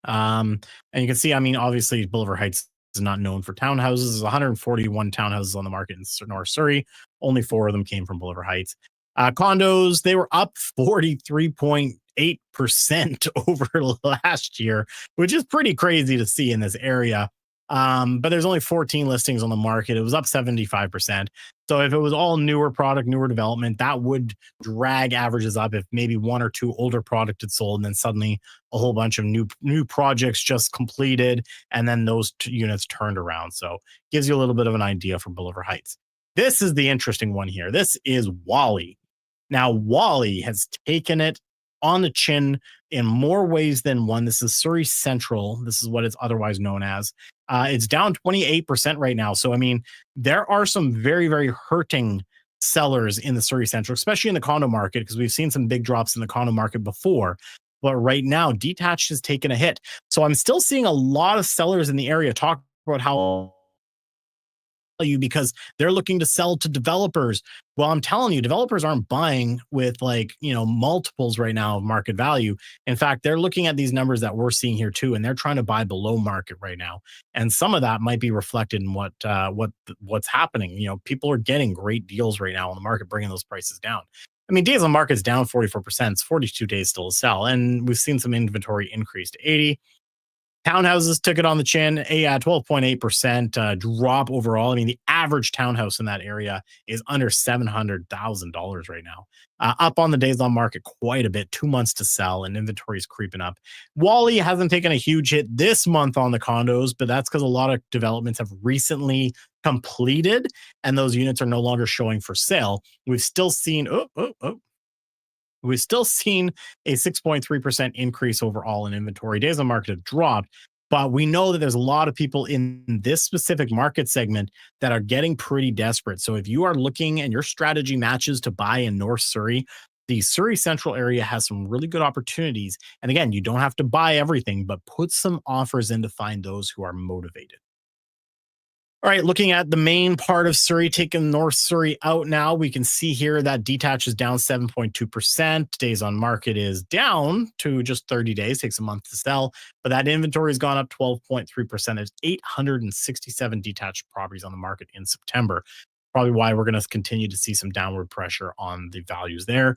And you can see, I mean, obviously, Boulevard Heights is not known for townhouses. There's 141 townhouses on the market in North Surrey. Only four of them came from Boulevard Heights. Condos, they were up 43.8% over last year, which is pretty crazy to see in this area. But there's only 14 listings on the market. It was up 75%. So if it was all newer product, newer development, that would drag averages up if maybe one or two older product had sold and then suddenly a whole bunch of new projects just completed and then those units turned around. So gives you a little bit of an idea for Boulevard Heights. This is the interesting one here. This is Wally. Now, Wally has taken it on the chin in more ways than one. This is Surrey Central. This is what it's otherwise known as. It's down 28% right now. So, I mean, there are some very, very hurting sellers in the Surrey Central, especially in the condo market, because we've seen some big drops in the condo market before. But right now, detached has taken a hit. So I'm still seeing a lot of sellers in the area talk about how you because they're looking to sell to developers. Well, I'm telling you, developers aren't buying with multiples right now of market value. In fact, they're looking at these numbers that we're seeing here too, and they're trying to buy below market right now. And some of that might be reflected in what's happening. People are getting great deals right now on the market, bringing those prices down. I mean, days on market's down 44%. It's 42 days still to sell, and we've seen some inventory increase to 80. Townhouses took it on the chin, a 12.8% drop overall. I mean, the average townhouse in that area is under $700,000 right now. Up on the days on market quite a bit, 2 months to sell, and inventory is creeping up. Wally hasn't taken a huge hit this month on the condos, but that's because a lot of developments have recently completed, and those units are no longer showing for sale. We've still seen a 6.3% increase overall in inventory. Days on market have dropped, but we know that there's a lot of people in this specific market segment that are getting pretty desperate. So if you are looking and your strategy matches to buy in North Surrey, the Surrey Central area has some really good opportunities. And again, you don't have to buy everything, but put some offers in to find those who are motivated. All right, looking at the main part of Surrey, taking North Surrey out now, we can see here that detached is down 7.2%. Days on market is down to just 30 days, takes a month to sell, but that inventory has gone up 12.3%. There's 867 detached properties on the market in September. Probably why we're going to continue to see some downward pressure on the values there.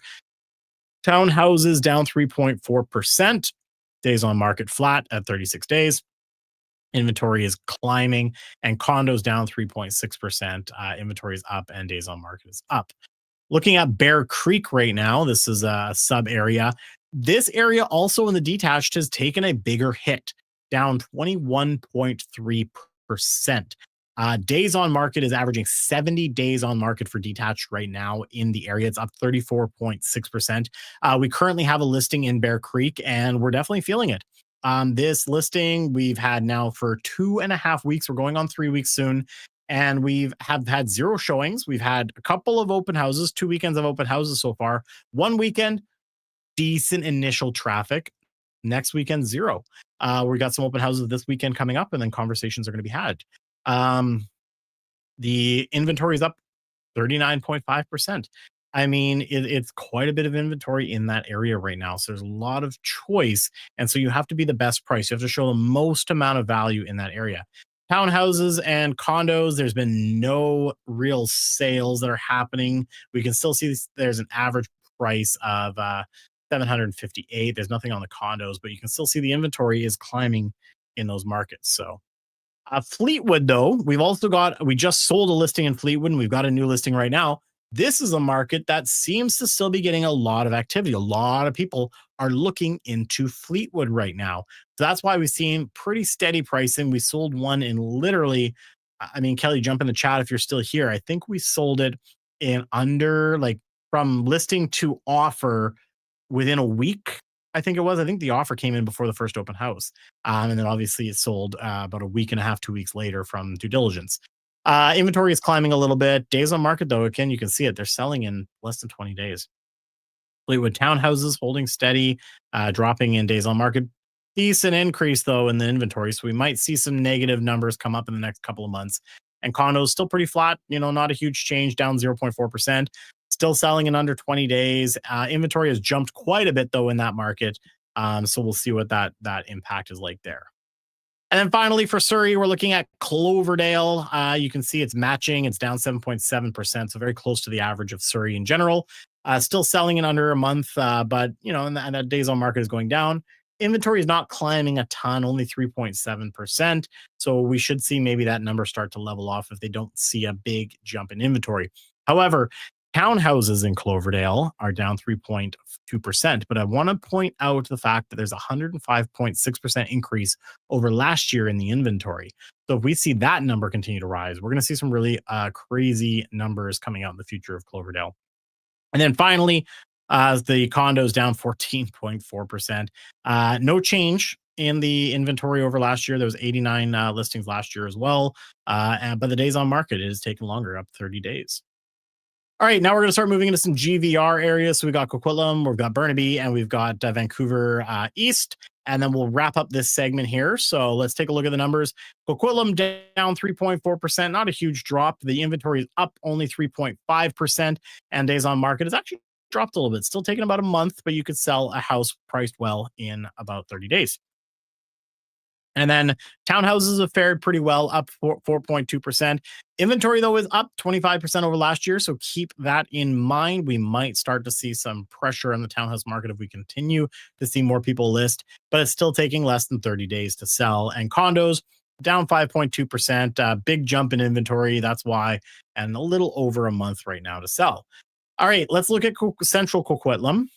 Townhouses down 3.4%. Days on market flat at 36 days. Inventory is climbing, and condos down 3.6%. Inventory is up and days on market is up. Looking at Bear Creek right now, this is a sub area. This area also in the detached has taken a bigger hit, down 21.3%. Days on market is averaging 70 days on market for detached right now in the area. It's up 34.6%. We currently have a listing in Bear Creek, and we're definitely feeling it. This listing we've had now for 2.5 weeks. We're going on 3 weeks soon. And have had zero showings. We've had a couple of open houses, 2 weekends of open houses so far. One weekend, decent initial traffic. Next weekend, zero. We got some open houses this weekend coming up, and then conversations are going to be had. The inventory is up 39.5%. I mean, it's quite a bit of inventory in that area right now. So there's a lot of choice. And so you have to be the best price. You have to show the most amount of value in that area. Townhouses and condos, there's been no real sales that are happening. We can still see there's an average price of 758. There's nothing on the condos, but you can still see the inventory is climbing in those markets. So Fleetwood, though, we just sold a listing in Fleetwood, and we've got a new listing right now. This is a market that seems to still be getting a lot of activity. A lot of people are looking into Fleetwood right now. So that's why we've seen pretty steady pricing. We sold one in literally, I mean, Kelly, jump in the chat if you're still here. I think we sold it in under from listing to offer within a week. I think it was. I think the offer came in before the first open house. And then obviously it sold about a week and a half, 2 weeks later from due diligence. Inventory is climbing a little bit. Days on market, though, again, you can see it. They're selling in less than 20 days. Fleetwood townhouses holding steady, dropping in days on market. Decent increase though in the inventory, so we might see some negative numbers come up in the next couple of months. And condos still pretty flat, not a huge change, down 0.4%. Still selling in under 20 days. Inventory has jumped quite a bit though in that market, so we'll see what that impact is like there. And then finally for Surrey, we're looking at Cloverdale. You can see it's matching. It's down 7.7%, so very close to the average of Surrey in general. Still selling in under a month, but and that days on market is going down. Inventory is not climbing a ton, only 3.7%. So we should see maybe that number start to level off if they don't see a big jump in inventory. However, townhouses in Cloverdale are down 3.2%. But I want to point out the fact that there's a 105.6% increase over last year in the inventory. So if we see that number continue to rise, we're going to see some really crazy numbers coming out in the future of Cloverdale. And then finally, the condos down 14.4%. No change in the inventory over last year. There was 89 listings last year as well. But the days on market is taking longer, up 30 days. All right, now we're going to start moving into some GVR areas. So we've got Coquitlam, we've got Burnaby, and we've got Vancouver East. And then we'll wrap up this segment here. So let's take a look at the numbers. Coquitlam down 3.4%, not a huge drop. The inventory is up only 3.5%. And days on market is actually dropped a little bit. Still taking about a month, but you could sell a house priced well in about 30 days. And then townhouses have fared pretty well, up 4.2%. Inventory, though, is up 25% over last year. So keep that in mind. We might start to see some pressure on the townhouse market if we continue to see more people list, but it's still taking less than 30 days to sell. And condos down 5.2%. Big jump in inventory. That's why. And a little over a month right now to sell. All right, let's look at Central Coquitlam.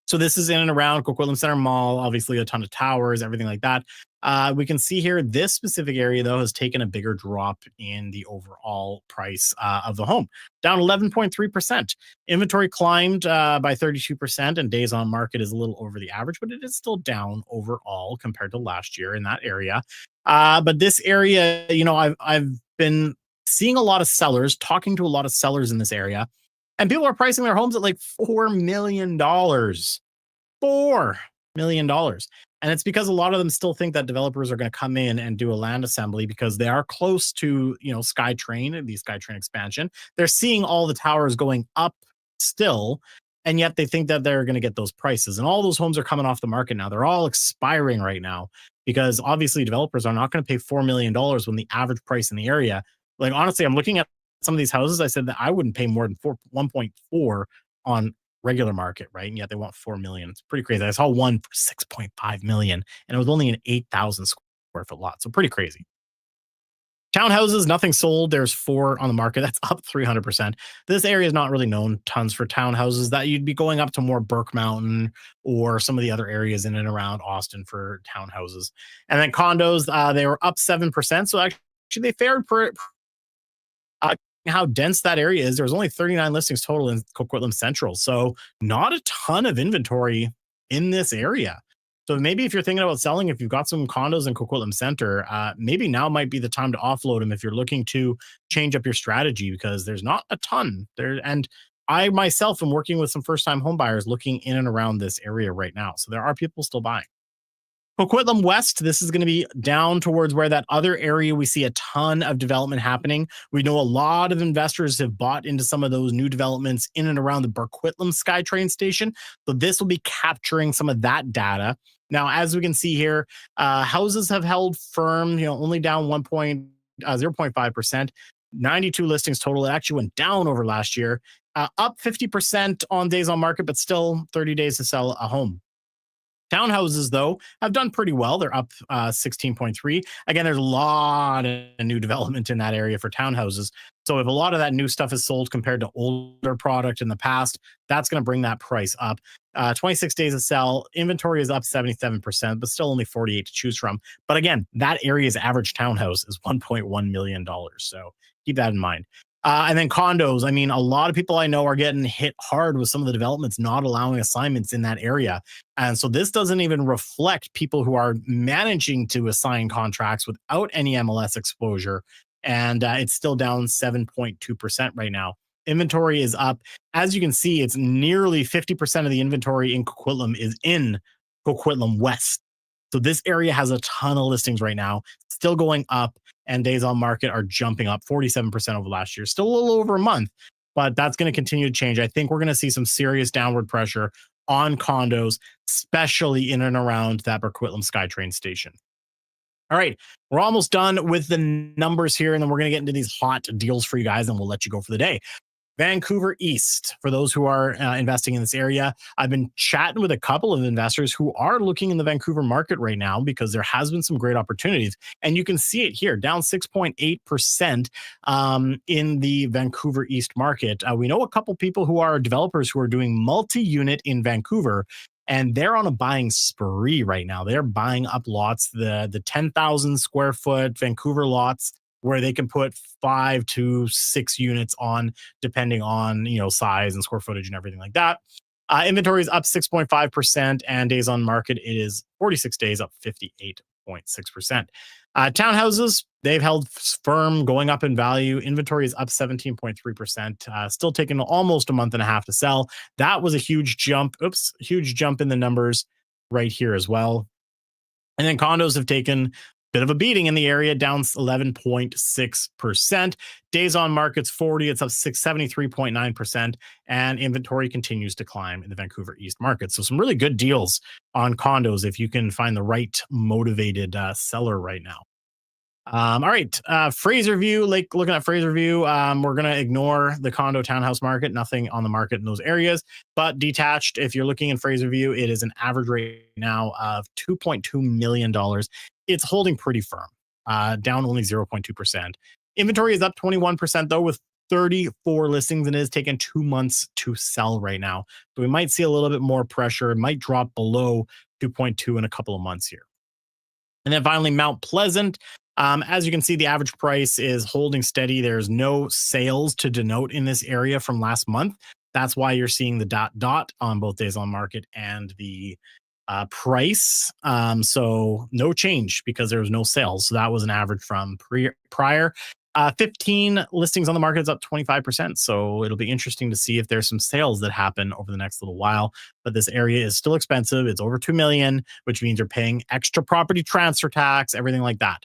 So this is in and around Coquitlam Center Mall, obviously a ton of towers, everything like that. We can see here, this specific area, though, has taken a bigger drop in the overall price of the home, down 11.3%. Inventory climbed by 32%, and days on market is a little over the average, but it is still down overall compared to last year in that area. But this area, I've been seeing a lot of sellers, talking to a lot of sellers in this area, and people are pricing their homes at like $4 million. $4 million. And it's because a lot of them still think that developers are going to come in and do a land assembly because they are close to, SkyTrain, the SkyTrain expansion. They're seeing all the towers going up still, and yet they think that they're going to get those prices. And all those homes are coming off the market now. They're all expiring right now because obviously developers are not going to pay $4 million when the average price in the area, like honestly, I'm looking at some of these houses, I said that I wouldn't pay more than 1.4 on regular market, right? And yet they want 4 million. It's pretty crazy. I saw one for 6.5 million, and it was only an 8,000 square foot lot. So pretty crazy. Townhouses, nothing sold. There's 4 on the market. That's up 300%. This area is not really known tons for townhouses. That you'd be going up to more Burke Mountain or some of the other areas in and around Austin for townhouses. And then condos, they were up 7%. So actually they fared how dense that area is. There's only 39 listings total in Coquitlam Central. So not a ton of inventory in this area. So maybe if you're thinking about selling, if you've got some condos in Coquitlam Center, maybe now might be the time to offload them if you're looking to change up your strategy, because there's not a ton there. And I myself am working with some first-time home buyers looking in and around this area right now. So there are people still buying. Coquitlam West, this is going to be down towards where that other area we see a ton of development happening. We know a lot of investors have bought into some of those new developments in and around the Burquitlam SkyTrain station. So this will be capturing some of that data. Now, as we can see here, houses have held firm, only down 0.5%, 92 listings total. It actually went down over last year, up 50% on days on market, but still 30 days to sell a home. Townhouses, though, have done pretty well. They're up 16.3. Again, there's a lot of new development in that area for townhouses. So if a lot of that new stuff is sold compared to older product in the past, that's going to bring that price up. 26 days to sell. Inventory is up 77%, but still only 48 to choose from. But again, that area's average townhouse is $1.1 million. So keep that in mind. And then condos. I mean, a lot of people I know are getting hit hard with some of the developments not allowing assignments in that area. And so this doesn't even reflect people who are managing to assign contracts without any MLS exposure. And it's still down 7.2% right now. Inventory is up. As you can see, it's nearly 50% of the inventory in Coquitlam is in Coquitlam West. So this area has a ton of listings right now, still going up, and days on market are jumping up 47% over last year. Still a little over a month, but that's going to continue to change. I think we're going to see some serious downward pressure on condos, especially in and around that Burquitlam SkyTrain station. All right, we're almost done with the numbers here, and then we're going to get into these hot deals for you guys, and we'll let you go for the day. Vancouver East, for those who are investing in this area. I've been chatting with a couple of investors who are looking in the Vancouver market right now because there has been some great opportunities. And you can see it here, down 6.8% in the Vancouver East market. We know a couple people who are developers who are doing multi-unit in Vancouver, and they're on a buying spree right now. They're buying up lots, the 10,000 square foot Vancouver lots, where they can put 5 to 6 units on, depending on size and square footage and everything like that. Inventory is up 6.5%, and days on market it is 46 days, up 58.6%. Townhouses, they've held firm, going up in value. Inventory is up 17.3%, still taking almost a month and a half to sell. That was a huge jump. Huge jump in the numbers right here as well. And then condos have taken bit of a beating in the area, down 11.6%. Days on market's 40, it's up 73.9%, and inventory continues to climb in the Vancouver East market. So some really good deals on condos if you can find the right motivated seller right now. All right, Fraser View, looking at Fraser View, we're going to ignore the condo townhouse market, nothing on the market in those areas, but detached, if you're looking in Fraser View, it is an average rate now of $2.2 million. It's holding pretty firm, down only 0.2%. Inventory is up 21%, though, with 34 listings, and it is taking 2 months to sell right now. So we might see a little bit more pressure. It might drop below 2.2 in a couple of months here. And then finally, Mount Pleasant. As you can see, the average price is holding steady. There's no sales to denote in this area from last month. That's why you're seeing the dot on both days on market and the price. So no change because there was no sales. So that was an average from prior. 15 listings on the market is up 25%. So it'll be interesting to see if there's some sales that happen over the next little while. But this area is still expensive. It's over $2 million, which means you're paying extra property transfer tax, everything like that.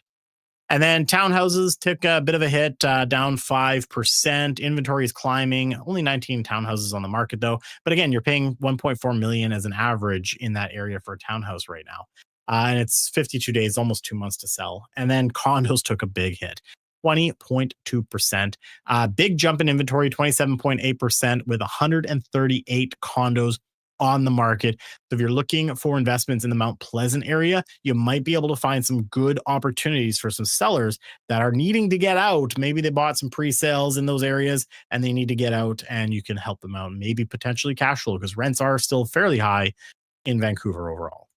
And then townhouses took a bit of a hit, down 5%. Inventory is climbing. Only 19 townhouses on the market, though. But again, you're paying $1.4 million as an average in that area for a townhouse right now. And it's 52 days, almost 2 months to sell. And then condos took a big hit, 20.2%. Big jump in inventory, 27.8%, with 138 condos on the market. So if you're looking for investments in the Mount Pleasant area, you might be able to find some good opportunities for some sellers that are needing to get out. Maybe they bought some pre-sales in those areas and they need to get out, and you can help them out. Maybe potentially cash flow, because rents are still fairly high in Vancouver overall.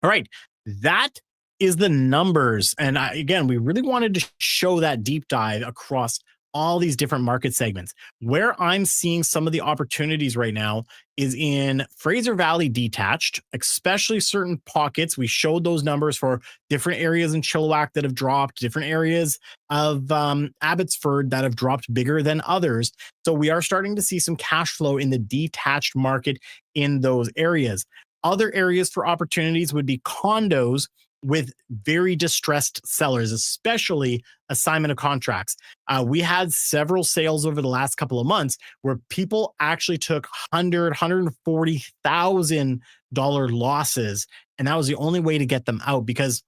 All right, that is the numbers. And again, we really wanted to show that deep dive across all these different market segments. Where I'm seeing some of the opportunities right now is in Fraser Valley detached, especially certain pockets. We showed those numbers for different areas in Chilliwack that have dropped, different areas of Abbotsford that have dropped bigger than others. So we are starting to see some cash flow in the detached market in those areas. Other areas for opportunities would be condos with very distressed sellers, especially assignment of contracts. We had several sales over the last couple of months where people actually took $140,000 losses, and that was the only way to get them out, because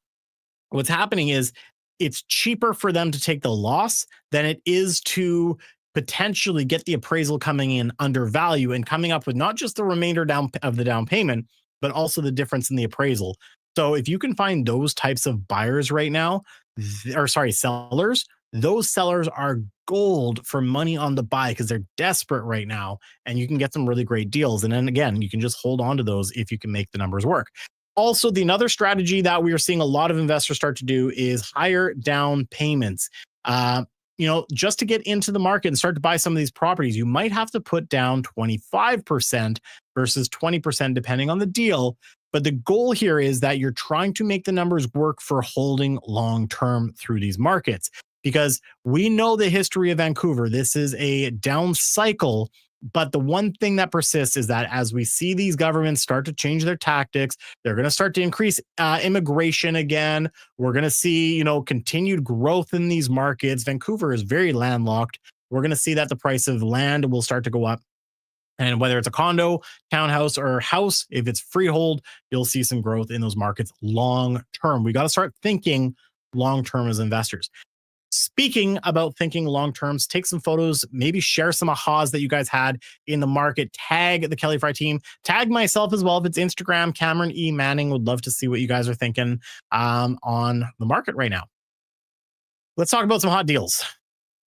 what's happening is it's cheaper for them to take the loss than it is to potentially get the appraisal coming in under value and coming up with not just the remainder of the down payment, but also the difference in the appraisal. So if you can find those types of buyers right now, sellers, those sellers are gold for money on the buy because they're desperate right now, and you can get some really great deals. And then again, you can just hold on to those if you can make the numbers work. Also, the another strategy that we are seeing a lot of investors start to do is higher down payments. Just to get into the market and start to buy some of these properties, you might have to put down 25% versus 20%, depending on the deal. But the goal here is that you're trying to make the numbers work for holding long-term through these markets. because we know the history of Vancouver. This is a down cycle. But the one thing that persists is that as we see these governments start to change their tactics, they're going to start to increase immigration again. We're going to see, continued growth in these markets. Vancouver is very landlocked. We're going to see that the price of land will start to go up. And whether it's a condo, townhouse, or house, if it's freehold, you'll see some growth in those markets long term. We got to start thinking long term as investors. Speaking about thinking long terms, take some photos, maybe share some ahas that you guys had in the market. Tag the Kelly Fry team, tag myself as well. If it's Instagram, Cameron E. Manning, would love to see what you guys are thinking on the market right now. Let's talk about some hot deals.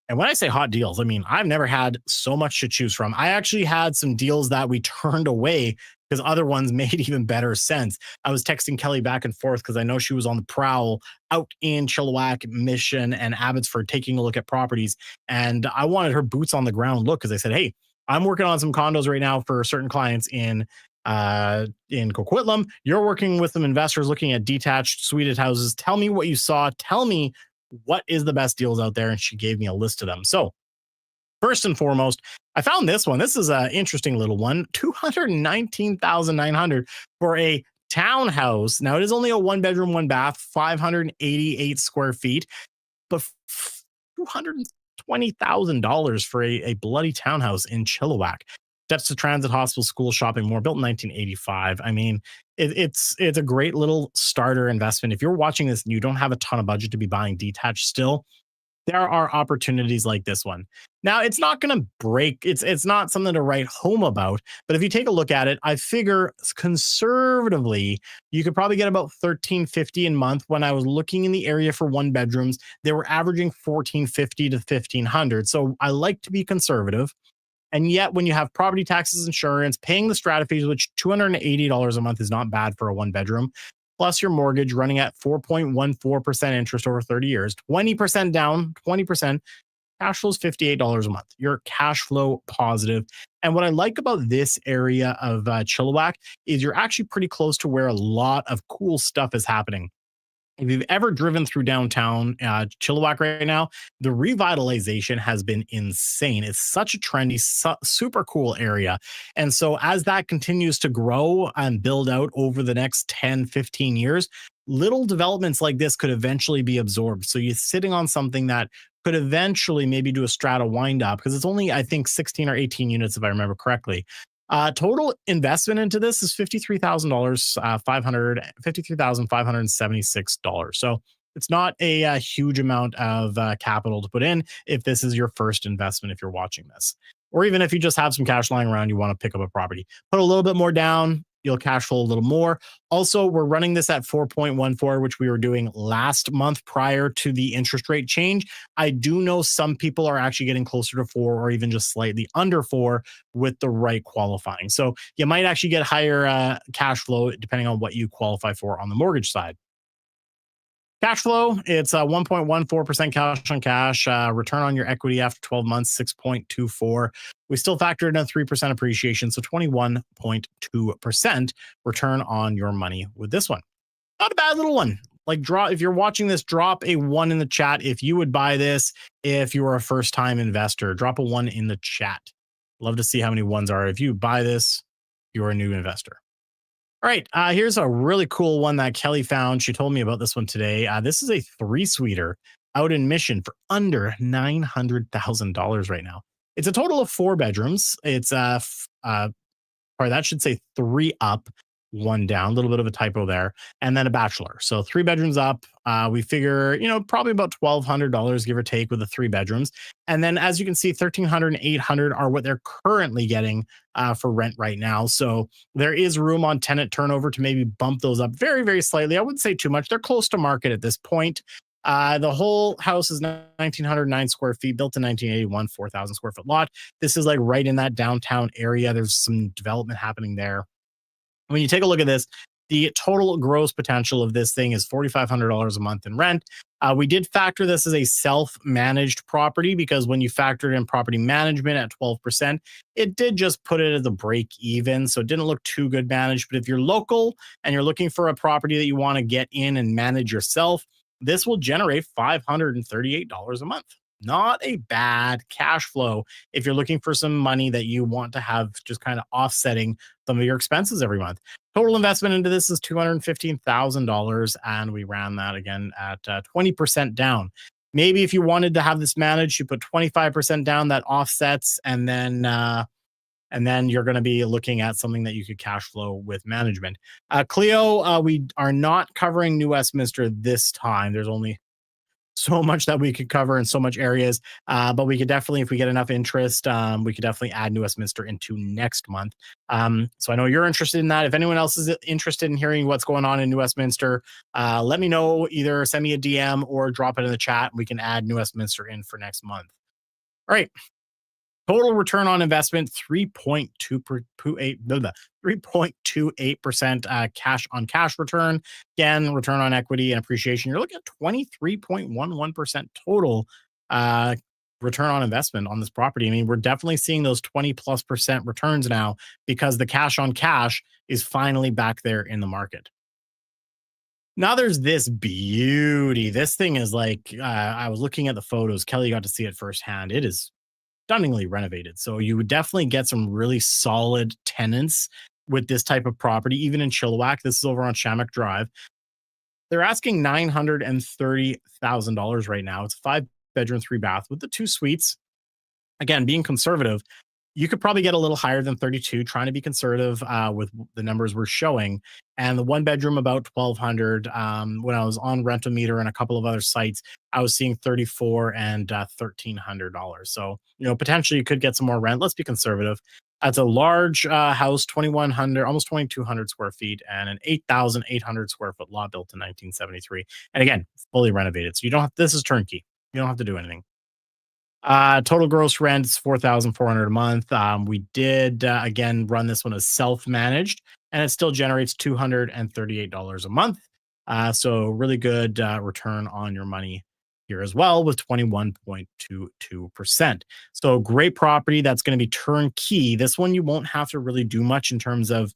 And when I say hot deals, I mean, I've never had so much to choose from. I actually had some deals that we turned away because other ones made even better sense. I was texting Kelly back and forth because I know she was on the prowl out in Chilliwack, Mission, and Abbotsford taking a look at properties. And I wanted her boots on the ground look because I said, hey, I'm working on some condos right now for certain clients in Coquitlam. You're working with some investors looking at detached suited houses. Tell me what you saw. Tell me what is the best deals out there. And she gave me a list of them. So first and foremost, I found this one. This is an interesting little one. $219,900 for a townhouse. Now it is only a 1-bedroom, 1-bath, 588 square feet, but $220,000 for a bloody townhouse in Chilliwack. Steps to transit, hospital, school, shopping, more. Built in 1985. I mean, it's a great little starter investment. If you're watching this and you don't have a ton of budget to be buying detached still, there are opportunities like this one. Now, it's not going to break. It's not something to write home about. But if you take a look at it, I figure conservatively, you could probably get about $1,350 a month. When I was looking in the area for 1-bedrooms, they were averaging $1,450 to $1,500. So I like to be conservative. And yet, when you have property taxes, insurance, paying the strata fees, which $280 a month is not bad for a 1-bedroom, plus your mortgage running at 4.14% interest over 30 years, 20% down, 20%, cash flow is $58 a month. You're cash flow positive. And what I like about this area of Chilliwack is you're actually pretty close to where a lot of cool stuff is happening. If you've ever driven through downtown Chilliwack right now, the revitalization has been insane. It's such a trendy, super cool area. And so as that continues to grow and build out over the next 10, 15 years, little developments like this could eventually be absorbed. So you're sitting on something that could eventually maybe do a strata wind up because it's only, I think, 16 or 18 units, if I remember correctly. Total investment into this is $53,576. So it's not a huge amount of capital to put in if this is your first investment, if you're watching this. Or even if you just have some cash lying around, you want to pick up a property. Put a little bit more down, you'll cash flow a little more. Also, we're running this at 4.14, which we were doing last month prior to the interest rate change. I do know some people are actually getting closer to 4 or even just slightly under 4 with the right qualifying. So you might actually get higher cash flow depending on what you qualify for on the mortgage side. Cash flow, it's 1.14% cash on cash. Return on your equity after 12 months, 6.24. We still factor in a 3% appreciation, so 21.2% return on your money with this one. Not a bad little one. If you're watching this, drop a 1 in the chat if you would buy this. If you are a first-time investor, drop a 1 in the chat. Love to see how many ones are. If you buy this, you're a new investor. All right, here's a really cool one that Kelly found. She told me about this one today. This is a 3-suiter out in Mission for under $900,000 right now. It's a total of 4 bedrooms. It's that should say 3 up, 1 down. A little bit of a typo there, and then a bachelor. So 3 bedrooms up. We figure, probably about $1,200 give or take with the 3 bedrooms. And then, as you can see, $1,300 and $800 are what they're currently getting for rent right now. So there is room on tenant turnover to maybe bump those up very, very slightly. I wouldn't say too much. They're close to market at this point. The whole house is 1,909 square feet, built in 1981, 4,000 square foot lot. This is right in that downtown area. There's some development happening there. When you take a look at this, the total gross potential of this thing is $4,500 a month in rent. We did factor this as a self-managed property because when you factored in property management at 12%, it did just put it as a break even. So it didn't look too good managed. But if you're local and you're looking for a property that you want to get in and manage yourself, this will generate $538 a month. Not a bad cash flow if you're looking for some money that you want to have just kind of offsetting some of your expenses every month. Total investment into this is $215,000, and we ran that again at 20% down. Maybe if you wanted to have this managed, you put 25% down, that offsets, and then you're going to be looking at something that you could cash flow with management. Cleo, we are not covering New Westminster this time. There's only so much that we could cover in so much areas, but we could definitely, if we get enough interest, we could definitely add New Westminster into next month. So I know you're interested in that. If anyone else is interested in hearing what's going on in New Westminster, let me know. Either send me a DM or drop it in the chat. We can add New Westminster in for next month. All right. Total return on investment, 3.28% cash on cash return. Again, return on equity and appreciation. You're looking at 23.11% total return on investment on this property. I mean, we're definitely seeing those 20+% returns now because the cash on cash is finally back there in the market. Now there's this beauty. This thing is like, I was looking at the photos. Kelly got to see it firsthand. It is stunningly renovated. So you would definitely get some really solid tenants with this type of property, even in Chilliwack. This is over on Shamrock Drive. They're asking $930,000 right now. It's a 5-bedroom, 3-bath with the 2 suites. Again, being conservative, you could probably get a little higher than 32, trying to be conservative with the numbers we're showing. And the 1-bedroom about 1,200. When I was on Rental Meter and a couple of other sites, I was seeing 34 and $1,300. So, potentially you could get some more rent. Let's be conservative. That's a large house, 2,100, almost 2,200 square feet, and an 8,800 square foot lot built in 1973. And again, fully renovated. So you don't have, this is turnkey. You don't have to do anything. Total gross rent is $4,400 a month. We did again run this one as self-managed, and it still generates $238 a month. So really good return on your money here as well, with 21.22%. So great property that's going to be turnkey. This one you won't have to really do much in terms of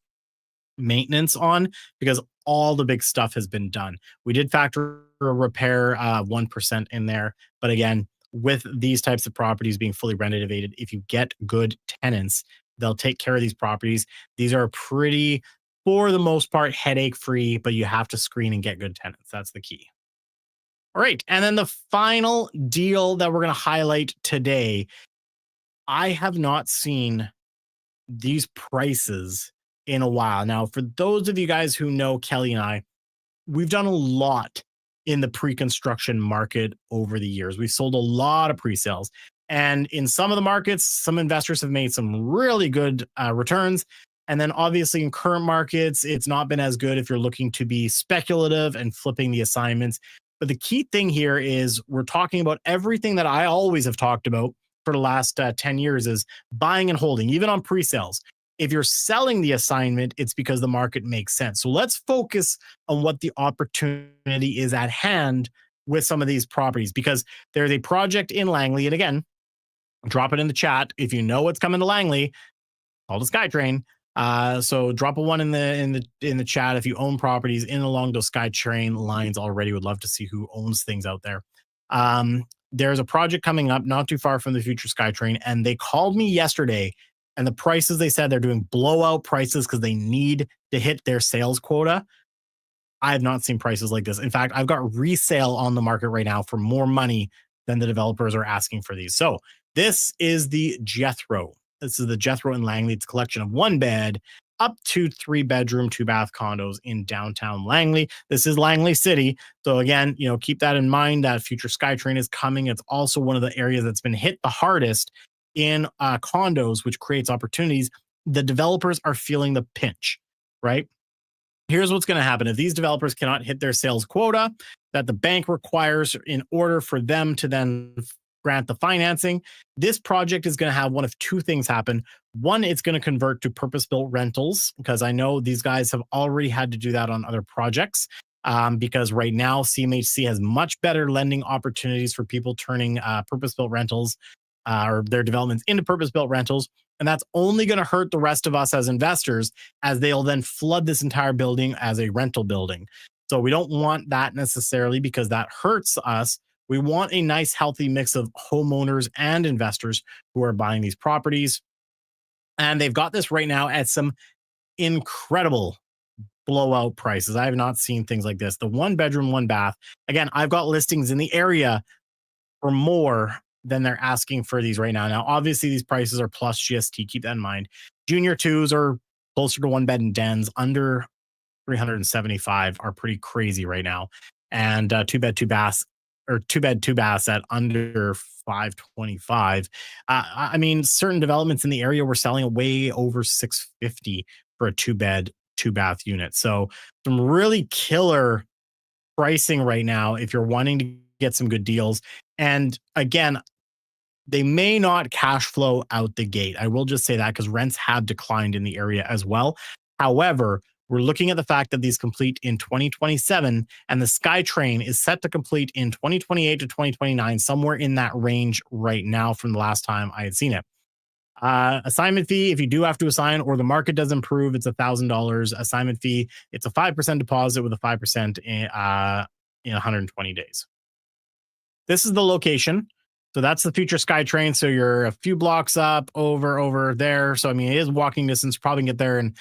maintenance on, because all the big stuff has been done. We did factor a repair 1% in there, but again, with these types of properties being fully renovated, if you get good tenants, they'll take care of these properties. These are pretty, for the most part, headache free, but you have to screen and get good tenants. That's the key. All right. And then the final deal that we're going to highlight today, I have not seen these prices in a while. Now, for those of you guys who know Kelly and I, we've done a lot in the pre-construction market over the years. We've sold a lot of pre-sales. And in some of the markets, some investors have made some really good returns. And then obviously in current markets, it's not been as good if you're looking to be speculative and flipping the assignments. But the key thing here is we're talking about everything that I always have talked about for the last 10 years is buying and holding, even on pre-sales. If you're selling the assignment, it's because the market makes sense. So let's focus on what the opportunity is at hand with some of these properties, because there's a project in Langley. And again, drop it in the chat if you know what's coming to Langley. Call the SkyTrain. So drop a one in the chat if you own properties in along those SkyTrain lines already. Would love to see who owns things out there. There's a project coming up not too far from the future SkyTrain, and they called me yesterday. And the prices, they said they're doing blowout prices because they need to hit their sales quota. I have not seen prices like this. In fact, I've got resale on the market right now for more money than the developers are asking for these. So this is the Jethro. This is the Jethro in Langley. It's a collection of 1-bed up to 3-bedroom, 2-bath condos in downtown Langley. This is Langley City. So again, keep that in mind that future SkyTrain is coming. It's also one of the areas that's been hit the hardest in condos, which creates opportunities. The developers are feeling the pinch, right? Here's what's going to happen. If these developers cannot hit their sales quota that the bank requires in order for them to then grant the financing, this project is going to have one of two things happen. One, it's going to convert to purpose-built rentals, because I know these guys have already had to do that on other projects. Because right now CMHC has much better lending opportunities for people turning purpose-built rentals or their developments into purpose-built rentals. And that's only going to hurt the rest of us as investors, as they'll then flood this entire building as a rental building. So we don't want that necessarily because that hurts us. We want a nice, healthy mix of homeowners and investors who are buying these properties. And they've got this right now at some incredible blowout prices. I have not seen things like this. The one bedroom, one bath. Again, I've got listings in the area for more than they're asking for these right now. Now, obviously, these prices are plus GST. Keep that in mind. Junior twos are closer to one bed and dens, under 375 are pretty crazy right now. And two bed, two baths, or two bed, two baths at under 525. I mean, certain developments in the area were selling way over 650 for a two bed, two bath unit. So some really killer pricing right now if you're wanting to get some good deals. And again, they may not cash flow out the gate. I will just say that because rents have declined in the area as well. However, we're looking at the fact that these complete in 2027 and the SkyTrain is set to complete in 2028 to 2029, somewhere in that range right now from the last time I had seen it. Assignment fee, if you do have to assign or the market does improve, it's $1,000 assignment fee. It's a 5% deposit with a 5% in 120 days. This is the location. So that's the future SkyTrain. So you're a few blocks up over there. So I mean, it is walking distance. Probably get there in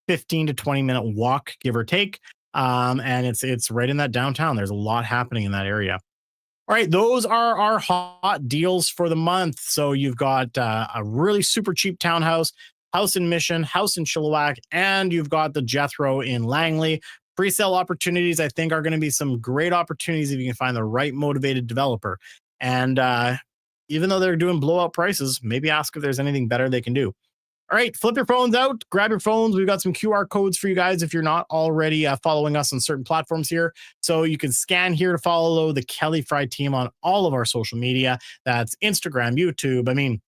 15 to 20-minute walk, give or take. And it's right in that downtown. There's a lot happening in that area. All right, those are our hot deals for the month. So you've got a really super cheap townhouse, house in Mission, house in Chilliwack, and you've got the Jethro in Langley. Pre-sale opportunities, I think, are going to be some great opportunities if you can find the right motivated developer. And even though they're doing blowout prices, maybe ask if there's anything better they can do. All right, flip your phones out, grab your phones. We've got some QR codes for you guys if you're not already following us on certain platforms here. So you can scan here to follow the Kelly Fry team on all of our social media. That's Instagram, YouTube. I mean,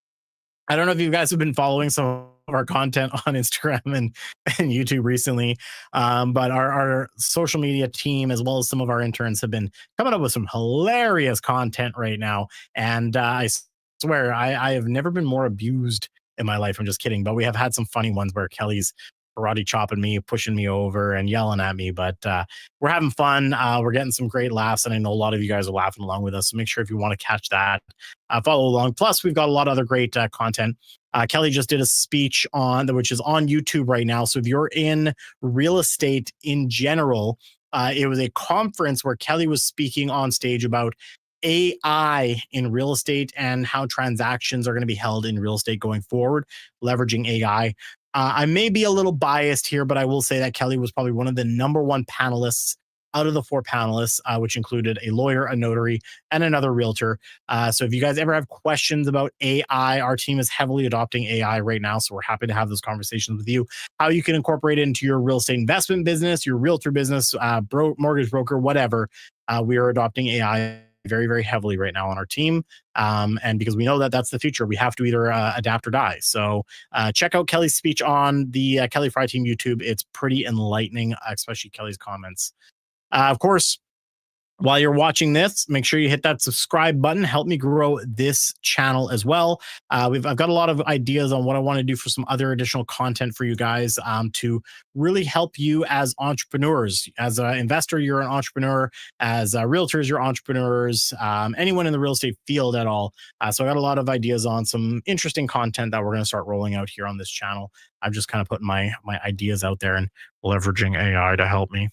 I don't know if you guys have been following some of our content on Instagram and YouTube recently, but our social media team, as well as some of our interns, have been coming up with some hilarious content right now. And I swear, I have never been more abused in my life. I'm just kidding. But we have had some funny ones where Kelly's karate chopping me, pushing me over and yelling at me. But we're having fun. We're getting some great laughs. And I know a lot of you guys are laughing along with us. So make sure if you want to catch that, follow along. Plus, we've got a lot of other great content. Kelly just did a speech which is on YouTube right now. So if you're in real estate in general, it was a conference where Kelly was speaking on stage about AI in real estate and how transactions are going to be held in real estate going forward, leveraging AI. I may be a little biased here, but I will say that Kelly was probably one of the number one panelists out of the four panelists, which included a lawyer, a notary, and another realtor. So if you guys ever have questions about AI, our team is heavily adopting AI right now. So we're happy to have those conversations with you. How you can incorporate it into your real estate investment business, your realtor business, mortgage broker, whatever. We are adopting AI very, very heavily right now on our team. And because we know that that's the future, we have to either adapt or die. So check out Kelly's speech on the Kelly Fry Team YouTube. It's pretty enlightening, especially Kelly's comments. Of course, while you're watching this, make sure you hit that subscribe button. Help me grow this channel as well. I've got a lot of ideas on what I want to do for some other additional content for you guys to really help you as entrepreneurs. As an investor, you're an entrepreneur. As realtors, you're entrepreneurs. Anyone in the real estate field at all. So I got a lot of ideas on some interesting content that we're going to start rolling out here on this channel. I'm just kind of putting my ideas out there and leveraging AI to help me.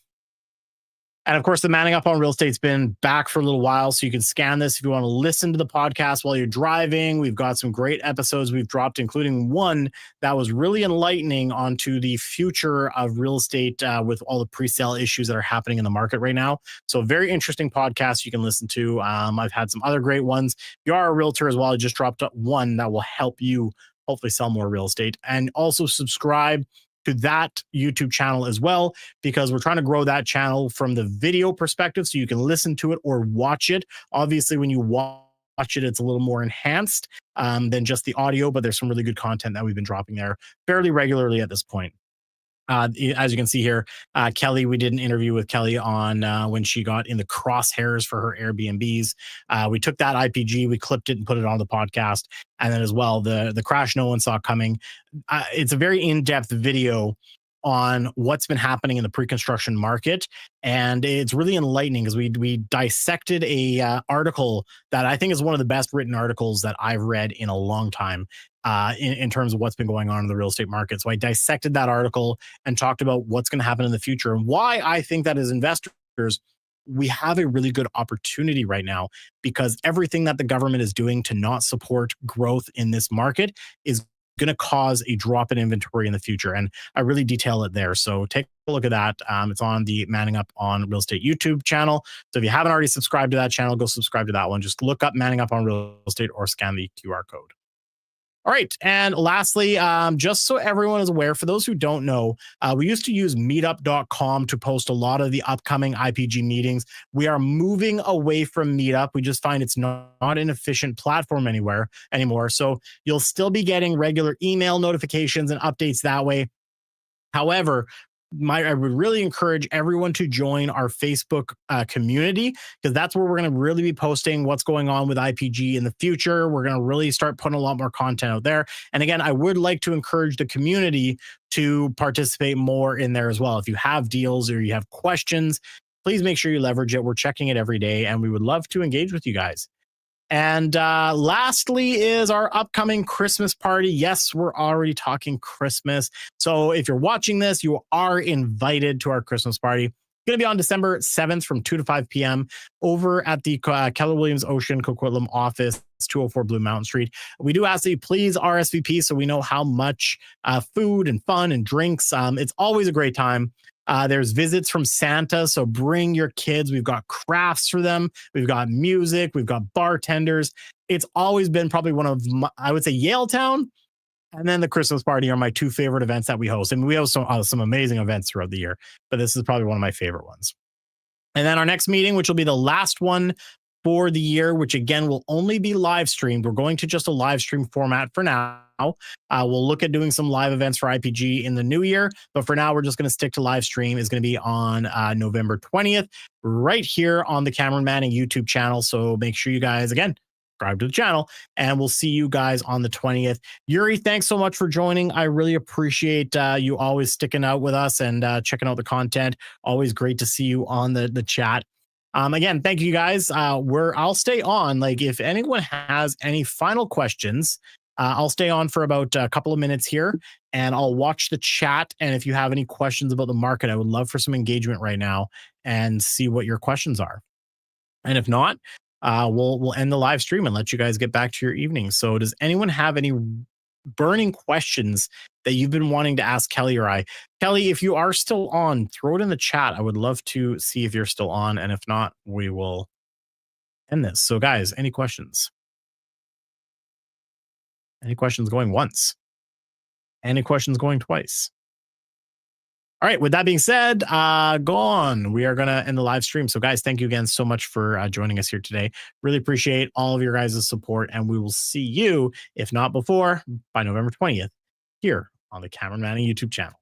And of course, the Manning Up on Real Estate's been back for a little while, so you can scan this if you want to listen to the podcast while you're driving. We've got some great episodes we've dropped, including one that was really enlightening onto the future of real estate with all the pre-sale issues that are happening in the market right now. So very interesting podcast you can listen to. I've had some other great ones. If you are a realtor as well, I just dropped one that will help you hopefully sell more real estate. And also subscribe to that YouTube channel as well, because we're trying to grow that channel from the video perspective so you can listen to it or watch it. Obviously, when you watch it, it's a little more enhanced than just the audio, but there's some really good content that we've been dropping there fairly regularly at this point. As you can see here, Kelly, we did an interview with Kelly on when she got in the crosshairs for her Airbnbs. We took that IPG, we clipped it and put it on the podcast. And then as well, the crash no one saw coming. It's a very in-depth video on what's been happening in the pre-construction market, and it's really enlightening because we dissected a article that I think is one of the best written articles that I've read in a long time in terms of what's been going on in the real estate market. So I dissected that article and talked about what's going to happen in the future and why I think that as investors we have a really good opportunity right now, because everything that the government is doing to not support growth in this market is going to cause a drop in inventory in the future. And I really detail it there. So take a look at that. It's on the Manning Up on Real Estate YouTube channel. So if you haven't already subscribed to that channel, go subscribe to that one. Just look up Manning Up on Real Estate or scan the QR code. All right. And lastly, just so everyone is aware, for those who don't know, we used to use meetup.com to post a lot of the upcoming IPG meetings. We are moving away from Meetup. We just find it's not an efficient platform anymore. So you'll still be getting regular email notifications and updates that way. However, I would really encourage everyone to join our Facebook community, because that's where we're going to really be posting what's going on with IPG in the future. We're going to really start putting a lot more content out there. And again, I would like to encourage the community to participate more in there as well. If you have deals or you have questions, please make sure you leverage it. We're checking it every day, and we would love to engage with you guys. And lastly is our upcoming Christmas party. Yes, we're already talking Christmas. So if you're watching this, you are invited to our Christmas party. It's going to be on December 7th from 2 to 5 p.m. over at the Keller Williams Ocean Coquitlam office, 204 Blue Mountain Street. We do ask that you please RSVP so we know how much food and fun and drinks. It's always a great time. There's visits from Santa, so bring your kids. We've got crafts for them. We've got music. We've got bartenders. It's always been probably one of I would say Yaletown and then the Christmas party are my two favorite events that we host. And we host some amazing events throughout the year, but this is probably one of my favorite ones. And then our next meeting, which will be the last one for the year, which again will only be live streamed. We're going to just a live stream format for now. We'll look at doing some live events for IPG in the new year, but for now, we're just going to stick to live stream. It's going to be on November 20th, right here on the Cameron Manning YouTube channel. So make sure you guys, again, subscribe to the channel, and we'll see you guys on the 20th. Yuri, thanks so much for joining. I really appreciate you always sticking out with us and checking out the content. Always great to see you on the chat. Again, thank you guys. I'll stay on. Like, if anyone has any final questions, I'll stay on for about a couple of minutes here, and I'll watch the chat. And if you have any questions about the market, I would love for some engagement right now and see what your questions are. And if not, we'll end the live stream and let you guys get back to your evening. So does anyone have any burning questions that you've been wanting to ask Kelly or I? Kelly, if you are still on, throw it in the chat. I would love to see if you're still on. And if not, we will end this. So guys, any questions? Any questions going once? Any questions going twice? All right. With that being said, go on. We are going to end the live stream. So guys, thank you again so much for joining us here today. Really appreciate all of your guys' support, and we will see you, if not before, by November 20th here on the Cameron Manning YouTube channel.